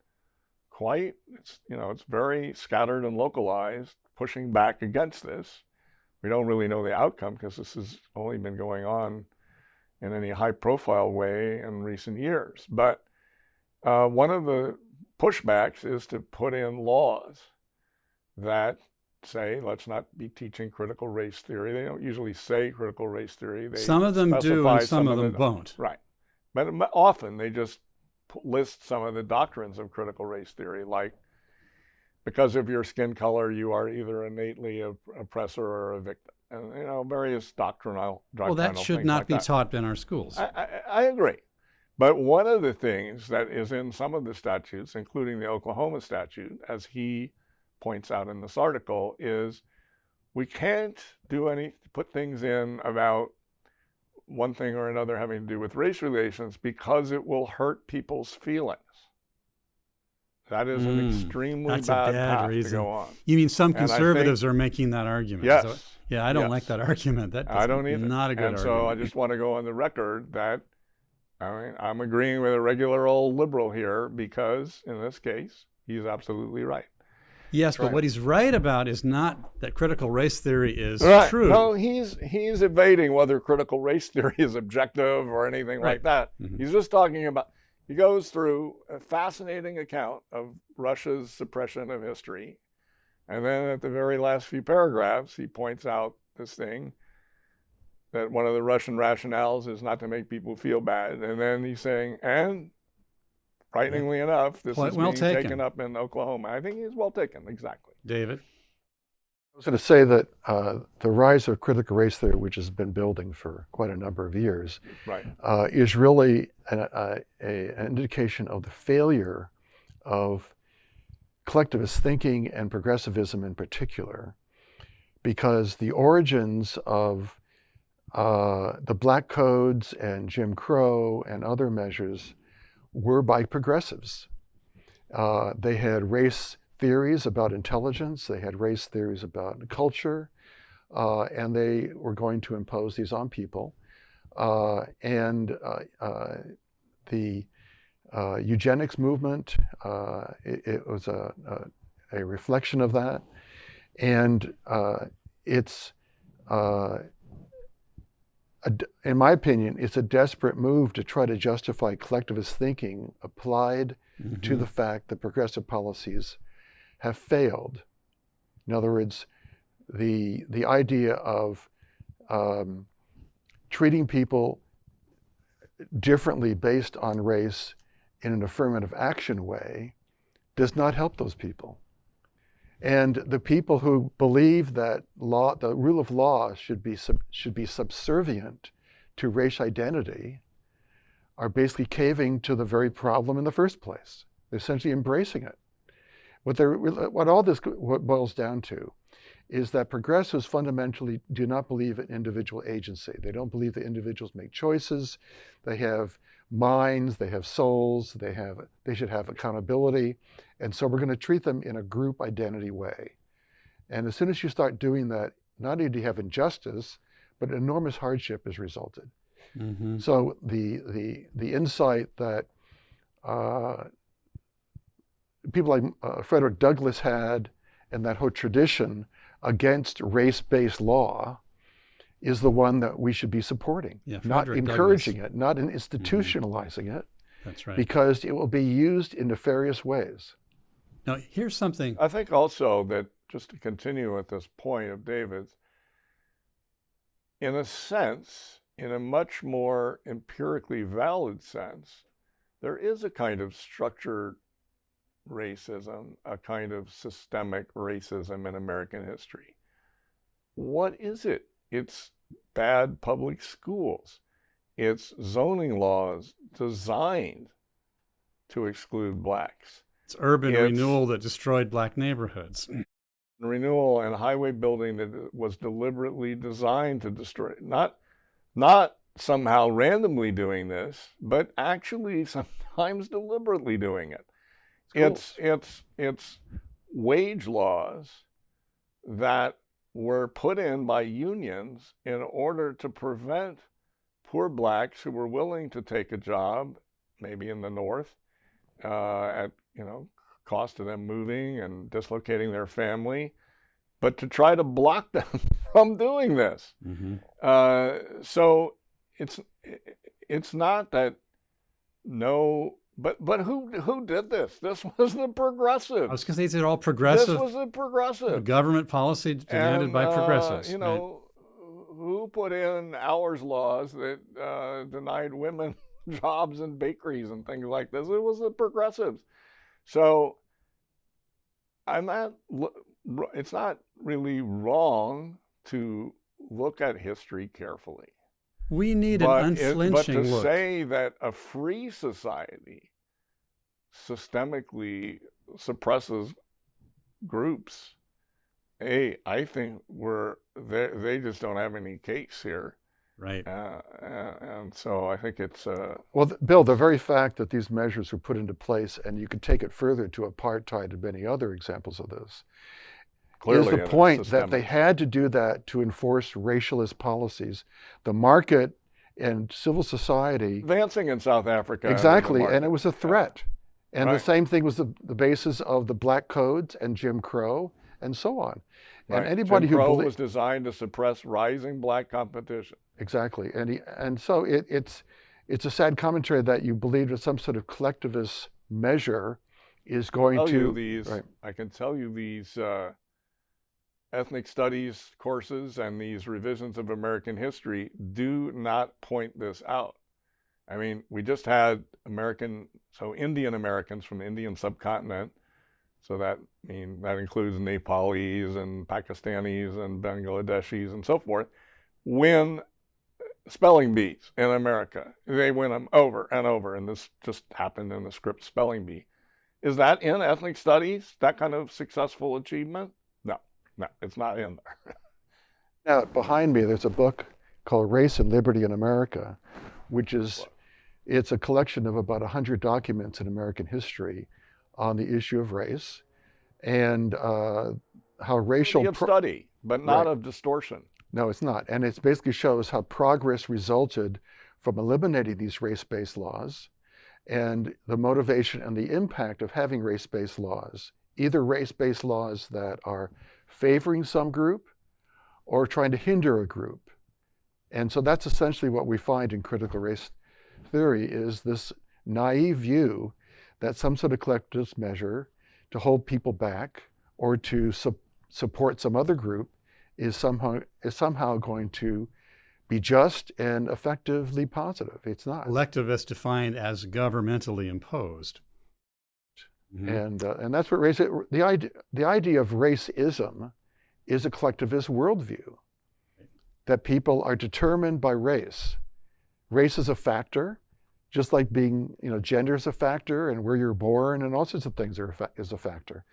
It's very scattered and localized, pushing back against this. We don't really know the outcome because this has only been going on in any high-profile way in recent years. But one of the pushbacks is to put in laws that say, let's not be teaching critical race theory. They don't usually say critical race theory. Some of them do, and some of them won't. Right. But often they just list some of the doctrines of critical race theory, like because of your skin color, you are either innately an oppressor or a victim. And, various doctrinal well, that should not be taught in our schools. I agree. But one of the things that is in some of the statutes, including the Oklahoma statute, as he points out in this article, is we can't put things in about one thing or another having to do with race relations because it will hurt people's feelings. That is an extremely That's bad a bad path reason to go on. You mean some And I think- conservatives are making that argument? Yes. So, yeah, I don't Yes. like that argument. That I is don't either. not a good and argument. so I just want to go on the record that I'm agreeing with a regular old liberal here because, in this case, he's absolutely right. Yes, but what he's right about is not that critical race theory is Right. true. No, he's evading whether critical race theory is objective or anything like that. He's just talking about, he goes through a fascinating account of Russia's suppression of history. And then at the very last few paragraphs, he points out this thing that one of the Russian rationales is not to make people feel bad. And then he's saying, and frighteningly enough, this is being taken up in Oklahoma. I think he's well taken, exactly. David? I was going to say that the rise of critical race theory, which has been building for quite a number of years, Right. is really an indication of the failure of collectivist thinking and progressivism in particular, because the origins of the Black Codes and Jim Crow and other measures were by progressives. They had race theories about intelligence, they had race theories about culture, and they were going to impose these on people. The eugenics movement, it was a reflection of that. And it's, in my opinion, it's a desperate move to try to justify collectivist thinking applied to the fact that progressive policies have failed. In other words, the idea of treating people differently based on race in an affirmative action way does not help those people. And the people who believe that the rule of law should be subservient to race identity are basically caving to the very problem in the first place. They're essentially embracing it. What all this boils down to is that progressives fundamentally do not believe in individual agency. They don't believe that individuals make choices. They have minds, they have souls, they should have accountability. And so we're going to treat them in a group identity way. And as soon as you start doing that, not only do you have injustice, but enormous hardship has resulted. So the insight that people like Frederick Douglass had, and that whole tradition against race-based law, is the one that we should be supporting, not encouraging it, not institutionalizing it. That's right. Because it will be used in nefarious ways. Now, here's something. I think also that, just to continue with this point of David's, in a sense, in a much more empirically valid sense, there is a kind of structured racism, a kind of systemic racism in American history. What is it? It's bad public schools. It's zoning laws designed to exclude blacks. It's urban renewal that destroyed black neighborhoods. Renewal and highway building that was deliberately designed to destroy, not somehow randomly doing this, but actually sometimes deliberately doing it. It's wage laws that were put in by unions in order to prevent poor blacks who were willing to take a job, maybe in the North, at cost of them moving and dislocating their family, but to try to block them from doing this. So it's not that but who did this? This was the progressives. I was going to say these are all progressive. This was the progressive. Government policy demanded by progressives. Who put in hours laws that denied women jobs in bakeries and things like this? It was the progressives. So it's not really wrong to look at history carefully. We need an unflinching look. But to look. say that a free society systemically suppresses groups, I think they just don't have any case here. Right. And so I think it's Well, Bill, the very fact that these measures were put into place, and you could take it further to apartheid and many other examples of this, clearly is the in a point that they systemic. had to do that to enforce racialist policies. The market and civil society, Advancing in South Africa. exactly, under the and it market. was a threat. And the Right. same thing was the basis of the black codes and Jim Crow and so on. And Right. anybody Jim who Crow believes, was designed to suppress rising black competition. exactly, and so it's a sad commentary that you believe that some sort of collectivist measure is going to, right. I can tell you these ethnic studies courses and these revisions of American history do not point this out. I mean, we just had Indian Americans from the Indian subcontinent. So that includes Nepalis and Pakistanis and Bangladeshis and so forth, win spelling bees in America. They win them over and over, and this just happened in the Scripps spelling bee. Is that in ethnic studies, that kind of successful achievement? No, it's not in there. Now, behind me, there's a book called Race and Liberty in America, which is, it's a collection of about 100 documents in American history on the issue of race and how racial Of study, but not right. of distortion. No, it's not. And it basically shows how progress resulted from eliminating these race-based laws and the motivation and the impact of having race-based laws, either race-based laws that are favoring some group or trying to hinder a group. And so that's essentially what we find in critical race theory, is this naive view that some sort of collectivist measure to hold people back or to support some other group is somehow going to be just and effectively positive. It's not. Collectivist defined as governmentally imposed. Mm-hmm. And that's what the idea of racism is a collectivist worldview, that people are determined by race. Race is a factor, just like gender is a factor, and where you're born and all sorts of things is a factor,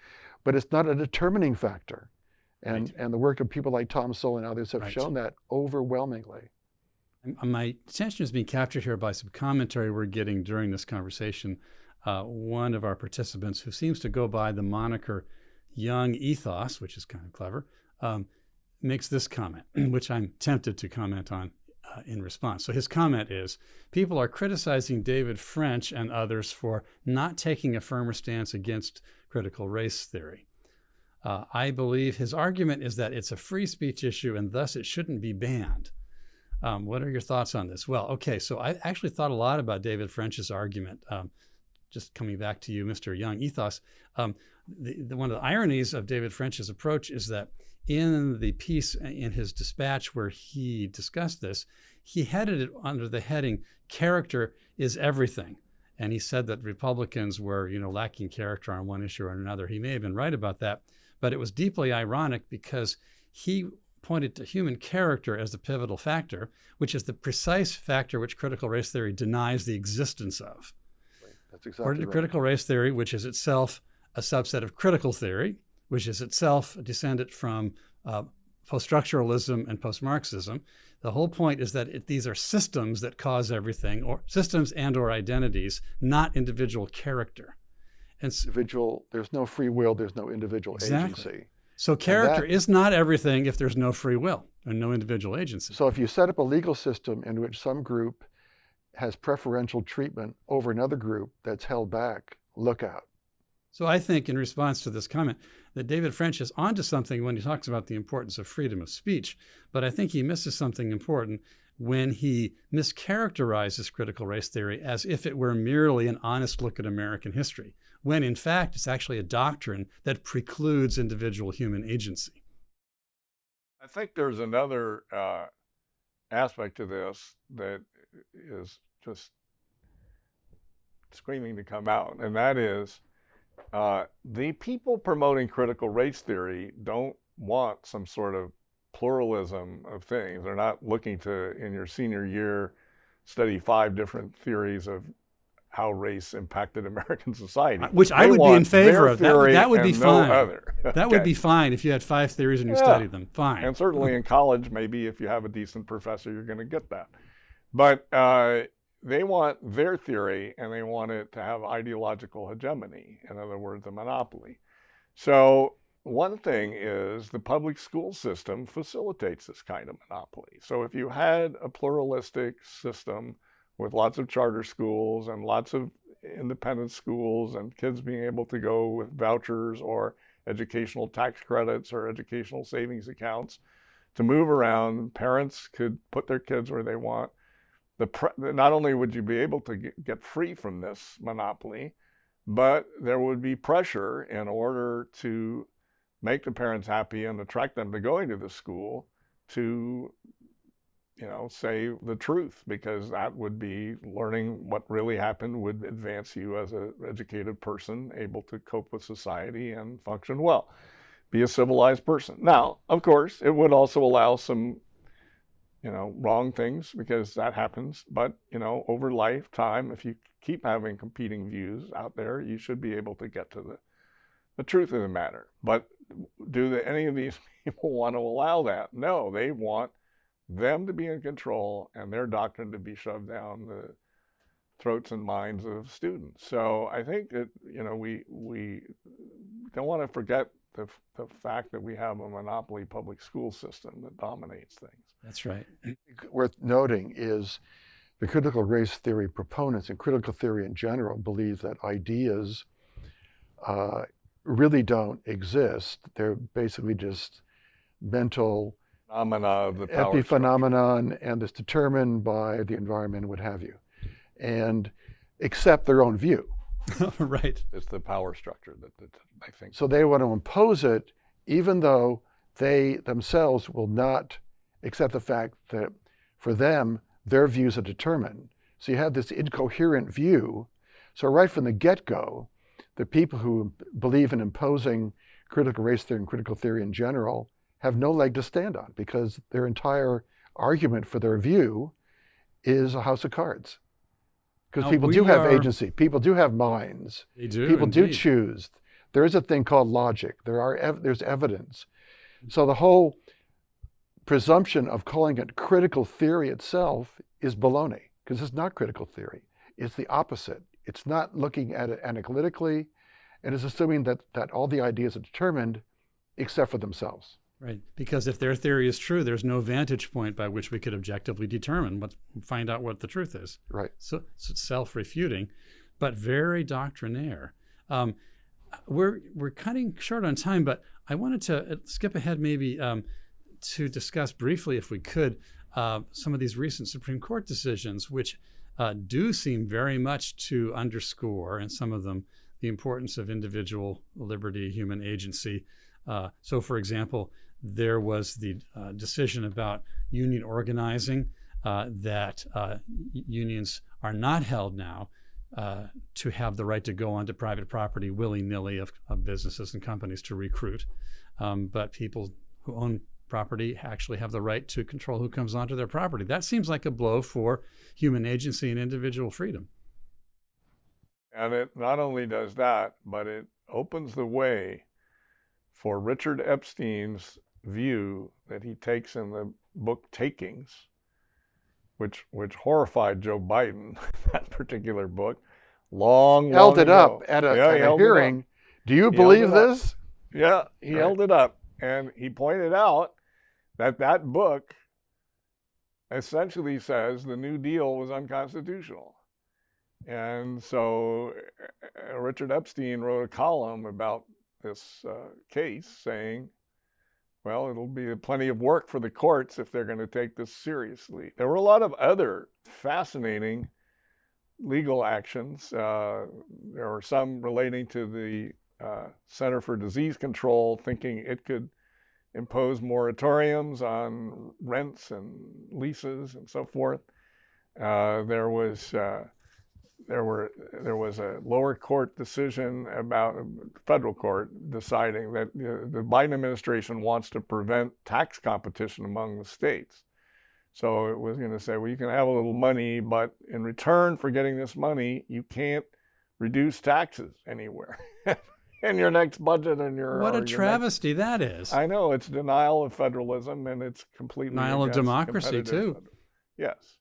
but it's not a determining factor. And the work of people like Tom Sowell and others have shown that overwhelmingly. My attention is being captured here by some commentary we're getting during this conversation. One of our participants, who seems to go by the moniker Young Ethos, which is kind of clever, makes this comment, which I'm tempted to comment on in response. So his comment is, people are criticizing David French and others for not taking a firmer stance against critical race theory. I believe his argument is that it's a free speech issue and thus it shouldn't be banned. What are your thoughts on this? Well, okay, so I actually thought a lot about David French's argument. Just coming back to you, Mr. Young Ethos, one of the ironies of David French's approach is that in the piece in his dispatch where he discussed this, he headed it under the heading, "Character is Everything." And he said that Republicans were, lacking character on one issue or another. He may have been right about that, but it was deeply ironic because he pointed to human character as the pivotal factor, which is the precise factor which critical race theory denies the existence of. That's exactly According to critical race theory, which is itself a subset of critical theory, which is itself descended from post-structuralism and post-Marxism. The whole point is that these are systems that cause everything, or systems and or identities, not individual character. And there's no free will, there's no individual agency. So character is not everything if there's no free will and no individual agency. So if you set up a legal system in which some group has preferential treatment over another group that's held back, look out. So I think in response to this comment that David French is onto something when he talks about the importance of freedom of speech, but I think he misses something important when he mischaracterizes critical race theory as if it were merely an honest look at American history, when in fact it's actually a doctrine that precludes individual human agency. I think there's another aspect to this that is just screaming to come out, and that is the people promoting critical race theory don't want some sort of pluralism of things. They're not looking to, in your senior year, study 5 different theories of how race impacted American society. Which I They would be in want favor their of. theory That would be and fine. No other. That would Okay. be fine if you had 5 theories and you Yeah. studied them. Fine. And certainly in college, maybe if you have a decent professor, you're going to get that. But they want their theory, and they want it to have ideological hegemony. In other words, a monopoly. So one thing is the public school system facilitates this kind of monopoly. So if you had a pluralistic system with lots of charter schools and lots of independent schools and kids being able to go with vouchers or educational tax credits or educational savings accounts to move around, parents could put their kids where they want. Not only would you be able to get free from this monopoly, but there would be pressure in order to make the parents happy and attract them to going to the school to, say the truth, because that would be learning what really happened would advance you as an educated person, able to cope with society and function well, be a civilized person. Now, of course, it would also allow some, wrong things, because that happens. But, over lifetime, if you keep having competing views out there, you should be able to get to the truth of the matter. But do any of these people want to allow that? No, they want them to be in control and their doctrine to be shoved down the throats and minds of students. So I think that, we don't want to forget the fact that we have a monopoly public school system that dominates things. That's right. Worth noting is the critical race theory proponents and critical theory in general believe that ideas really don't exist. They're basically just mental Phenomena of the power epiphenomenon, and it's determined by the environment, what have you, and accept their own view. Right. It's the power structure that I think. So they want to impose it, even though they themselves will not accept the fact that for them, their views are determined. So you have this incoherent view. So right from the get-go, the people who believe in imposing critical race theory and critical theory in general have no leg to stand on, because their entire argument for their view is a house of cards. Because people do have agency, people do have minds, They do. people do indeed. choose. There is a thing called logic. There's evidence. So the whole presumption of calling it critical theory itself is baloney, because it's not critical theory. It's the opposite. It's not looking at it analytically, and it's assuming that all the ideas are determined except for themselves. Right. Because if their theory is true, there's no vantage point by which we could objectively determine find out what the truth is. Right. So it's self-refuting, but very doctrinaire. We're cutting short on time, but I wanted to skip ahead maybe to discuss briefly, if we could, some of these recent Supreme Court decisions, which do seem very much to underscore, and some of them, the importance of individual liberty, human agency. So, for example, there was the decision about union organizing, that unions are not held now to have the right to go onto private property willy-nilly of businesses and companies to recruit. But people who own property actually have the right to control who comes onto their property. That seems like a blow for human agency and individual freedom. And it not only does that, but it opens the way for Richard Epstein's view that he takes in the book Takings, which horrified Joe Biden, that particular book, long Held it ago. up at a hearing. Do you believe this? Yeah, he held it up, and he pointed out that book essentially says the New Deal was unconstitutional. And so Richard Epstein wrote a column about this case saying, well, it'll be plenty of work for the courts if they're going to take this seriously. There were a lot of other fascinating legal actions. There were some relating to the Center for Disease Control, thinking it could impose moratoriums on rents and leases and so forth. There was a lower court decision about a federal court deciding that the Biden administration wants to prevent tax competition among the states So it was going to say, well, you can have a little money, but in return for getting this money, you can't reduce taxes anywhere in your next budget and What a travesty that is. I know, it's denial of federalism, and it's completely denial of democracy too. Yes.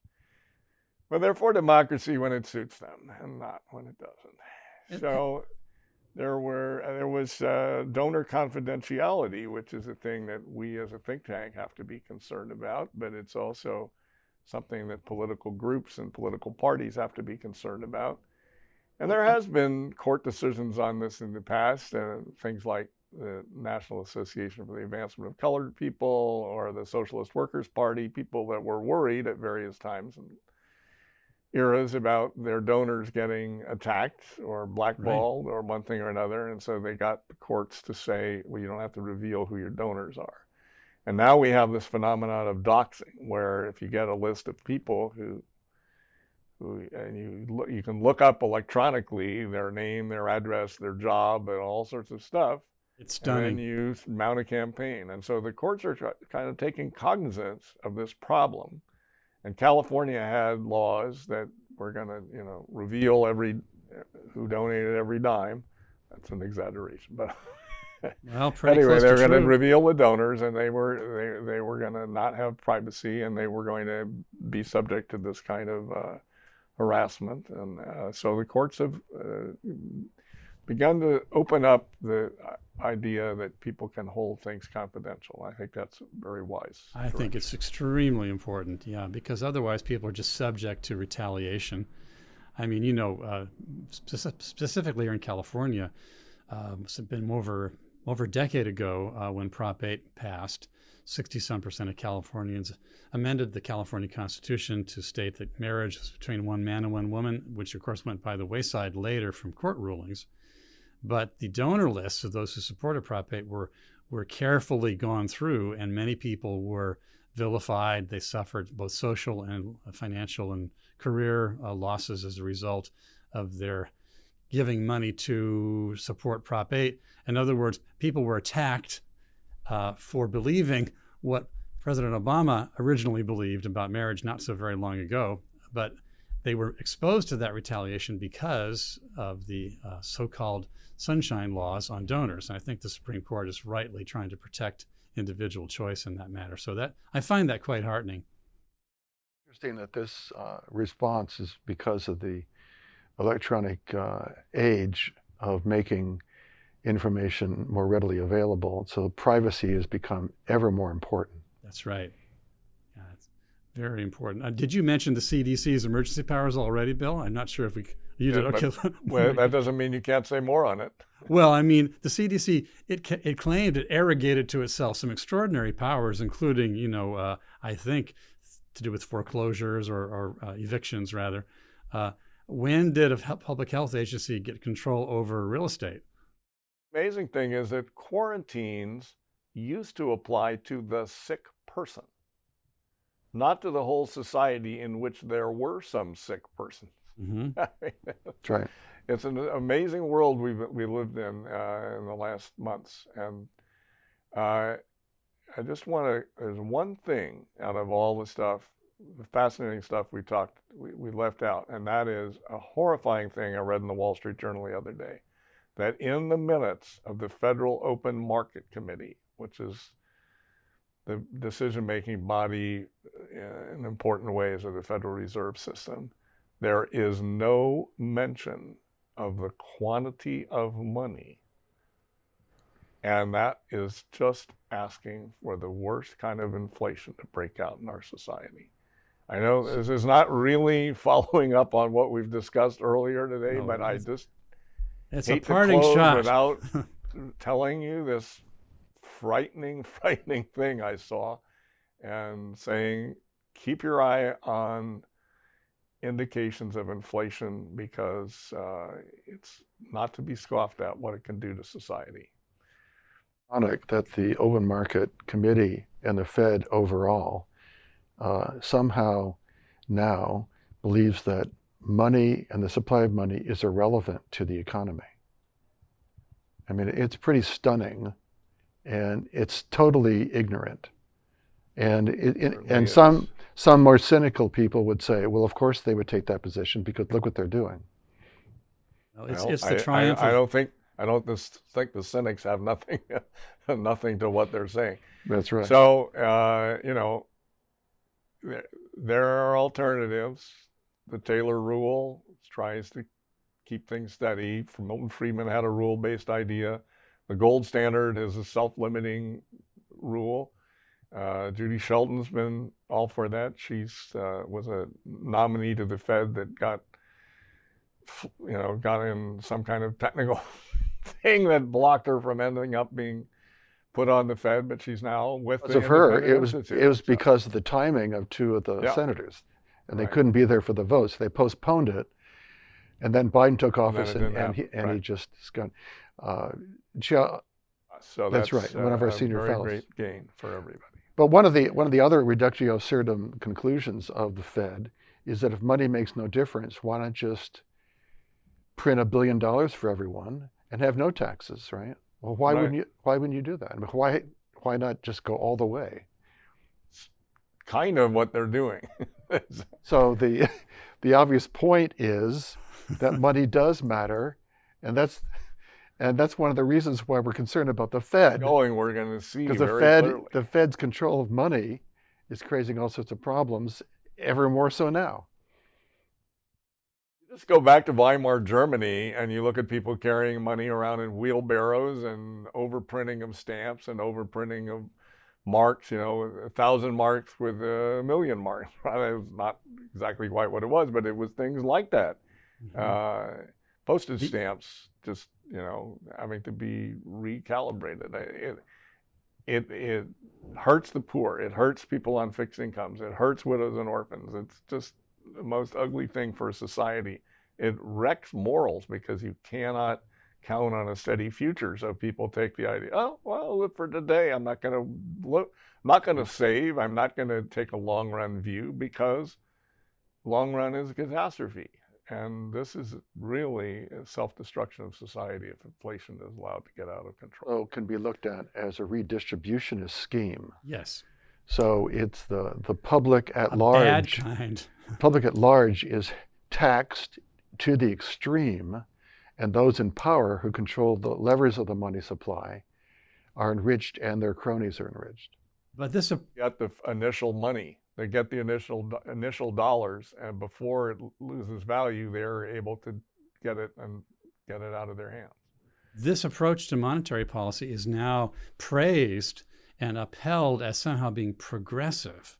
But they're for democracy when it suits them and not when it doesn't. So there was donor confidentiality, which is a thing that we as a think tank have to be concerned about, but it's also something that political groups and political parties have to be concerned about. And there has been court decisions on this in the past, things like the National Association for the Advancement of Colored People or the Socialist Workers' Party, people that were worried at various times and eras about their donors getting attacked or blackballed or one thing or another. And so they got the courts to say, well, you don't have to reveal who your donors are. And now we have this phenomenon of doxing, where if you get a list of people who and you can look up electronically their name, their address, their job, and all sorts of stuff. It's stunning. And then you mount a campaign. And so the courts are kind of taking cognizance of this problem. And California had laws that were going to, reveal who donated every dime. That's an exaggeration, but well, pretty anyway, close they're to going to true. reveal the donors, and they were going to not have privacy, and they were going to be subject to this kind of harassment. And so the courts have begun to open up the idea that people can hold things confidential. I think that's very wise. I think it's extremely important, yeah, because otherwise people are just subject to retaliation. I mean, specifically here in California, it's been over a decade ago when Prop 8 passed. 60-some% of Californians amended the California Constitution to state that marriage was between one man and one woman, which of course went by the wayside later from court rulings. But the donor lists of those who supported Prop 8 were carefully gone through, and many people were vilified. They suffered both social and financial and career losses as a result of their giving money to support Prop 8. In other words, people were attacked for believing what President Obama originally believed about marriage not so very long ago, but they were exposed to that retaliation because of the so-called sunshine laws on donors. And I think the Supreme Court is rightly trying to protect individual choice in that matter. So that I find that quite heartening. Interesting that this response is because of the electronic age of making information more readily available. So privacy has become ever more important. That's right. Yeah, it's very important. Did you mention the CDC's emergency powers already, Bill? I'm not sure if you did. Okay. Well, that doesn't mean you can't say more on it. Well, I mean, the CDC, it claimed it arrogated to itself some extraordinary powers, including, I think, to do with foreclosures or evictions, rather. When did a public health agency get control over real estate? Amazing thing is that quarantines used to apply to the sick person, not to the whole society in which there were some sick persons. Mm-hmm. That's right. It's an amazing world we lived in the last months. And I just want to, there's one thing out of all the stuff, the fascinating stuff we left out, and that is a horrifying thing I read in the Wall Street Journal the other day, that in the minutes of the Federal Open Market Committee, which is the decision-making body in important ways of the Federal Reserve System, there is no mention of the quantity of money. And that is just asking for the worst kind of inflation to break out in our society. I know this is not really following up on what we've discussed earlier today, but I just it's hate a parting to close shot without telling you this frightening thing I saw, and saying, keep your eye on indications of inflation, because it's not to be scoffed at what it can do to society. Ironic that the Open Market Committee and the Fed overall somehow now believes that money and the supply of money is irrelevant to the economy. I mean, it's pretty stunning, and it's totally ignorant And Certainly is. some more cynical people would say, well, of course they would take that position because look what they're doing. Well, Well, it's the triumph I of don't think think the cynics have nothing nothing to what they're saying. That's right. So there are alternatives. The Taylor rule tries to keep things steady. Milton Friedman had a rule-based idea. The gold standard is a self-limiting rule. Judy Shelton's been all for that. She's was a nominee to the Fed that got in some kind of technical thing that blocked her from ending up being put on the Fed, but she's now with the Because of her, Independent it Institute, was because of the timing of two of the senators, and they Right. couldn't be there for the votes. They postponed it, and then Biden took office, then it and didn't he happen. just is gone. So That's right, one of our senior a very fellows. great gain for everybody. But one of the other reductio absurdum conclusions of the Fed is that if money makes no difference, why not just print $1 billion for everyone and have no taxes, right? Well, why Right. wouldn't you do that? I mean, why not just go all the way? Kind of what they're doing. So the obvious point is that money does matter, and that's one of the reasons why we're concerned about the Fed. We're going to see Because very clearly. the Fed's control of money is creating all sorts of problems, ever more so now. Just go back to Weimar Germany and you look at people carrying money around in wheelbarrows and overprinting of stamps and overprinting of marks, 1,000 marks with 1,000,000 marks. It was not exactly quite what it was, but it was things like that. Mhm. Postage stamps just, having to be recalibrated. It hurts the poor. It hurts people on fixed incomes. It hurts widows and orphans. It's just the most ugly thing for society. It wrecks morals because you cannot count on a steady future. So people take the idea, oh, well, for today, I'm not going to save. I'm not going to take a long run view because long run is a catastrophe. And this is really a self-destruction of society if inflation is allowed to get out of control. So it can be looked at as a redistributionist scheme. Yes. So it's the public at A large. bad kind. Public at large is taxed to the extreme, and those in power who control the levers of the money supply are enriched, and their cronies are enriched. But this, Get the initial money. They get the initial dollars, and before it loses value, they're able to get it out of their hands. this approach to monetary policy is now praised and upheld as somehow being progressive.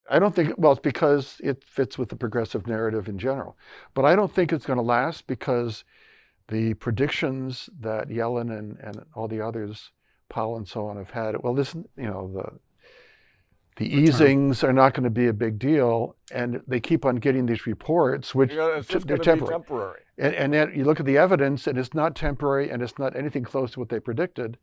I don't think, well, it's because it fits with the progressive narrative in general. But I don't think it's going to last because the predictions that Yellen and all the others, Powell and so on, have had, well, this, the easings are not going to be a big deal, and they keep on getting these reports, which It's just they're going to be temporary. temporary. And yet you look at the evidence, and it's not temporary, and it's not anything close to what they predicted.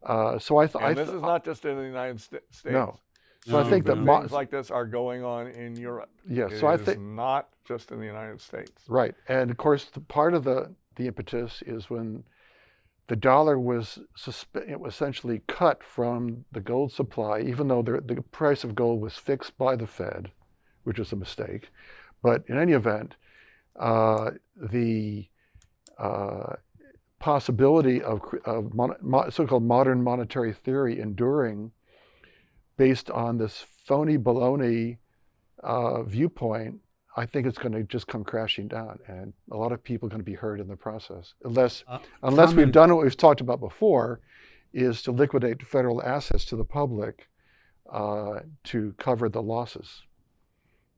So I thought, And this is not just in the United States. No. So No, I think that Things like this are going on in Europe. Yeah, It so I is think not just in the United States. right, and of course, part of the impetus is when the dollar was it was essentially cut from the gold supply, even though the price of gold was fixed by the Fed, which was a mistake. But in any event, the possibility of so-called modern monetary theory enduring based on this phony baloney viewpoint, I think it's going to just come crashing down, and a lot of people are going to be hurt in the process, unless we've done what we've talked about before, is to liquidate federal assets to the public to cover the losses.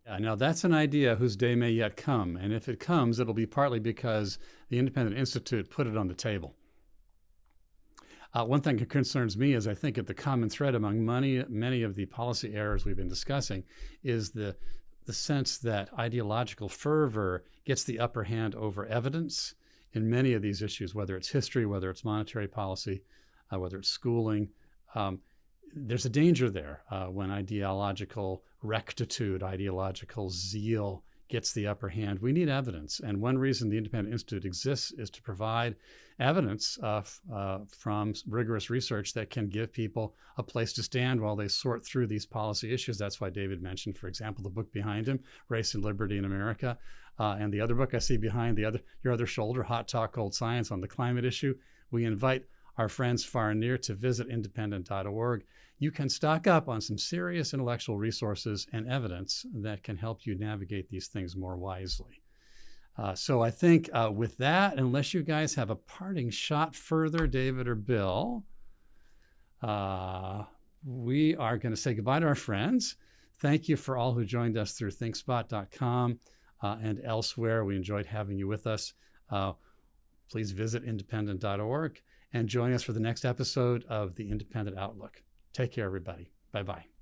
Yeah, now that's an idea whose day may yet come, and if it comes, it'll be partly because the Independent Institute put it on the table. One thing that concerns me is I think that the common thread among many of the policy errors we've been discussing is the sense that ideological fervor gets the upper hand over evidence in many of these issues, whether it's history, whether it's monetary policy, whether it's schooling. There's a danger there when ideological rectitude, ideological zeal gets the upper hand. We need evidence. And one reason the Independent Institute exists is to provide evidence from rigorous research that can give people a place to stand while they sort through these policy issues. That's why David mentioned, for example, the book behind him, Race and Liberty in America, and the other book I see behind your other shoulder, Hot Talk, Cold Science on the climate issue. We invite our friends far and near to visit independent.org. You can stock up on some serious intellectual resources and evidence that can help you navigate these things more wisely. So I think with that, unless you guys have a parting shot further, David or Bill, we are going to say goodbye to our friends. Thank you for all who joined us through thinkspot.com and elsewhere. We enjoyed having you with us. Please visit independent.org and join us for the next episode of The Independent Outlook. Take care, everybody. Bye-bye.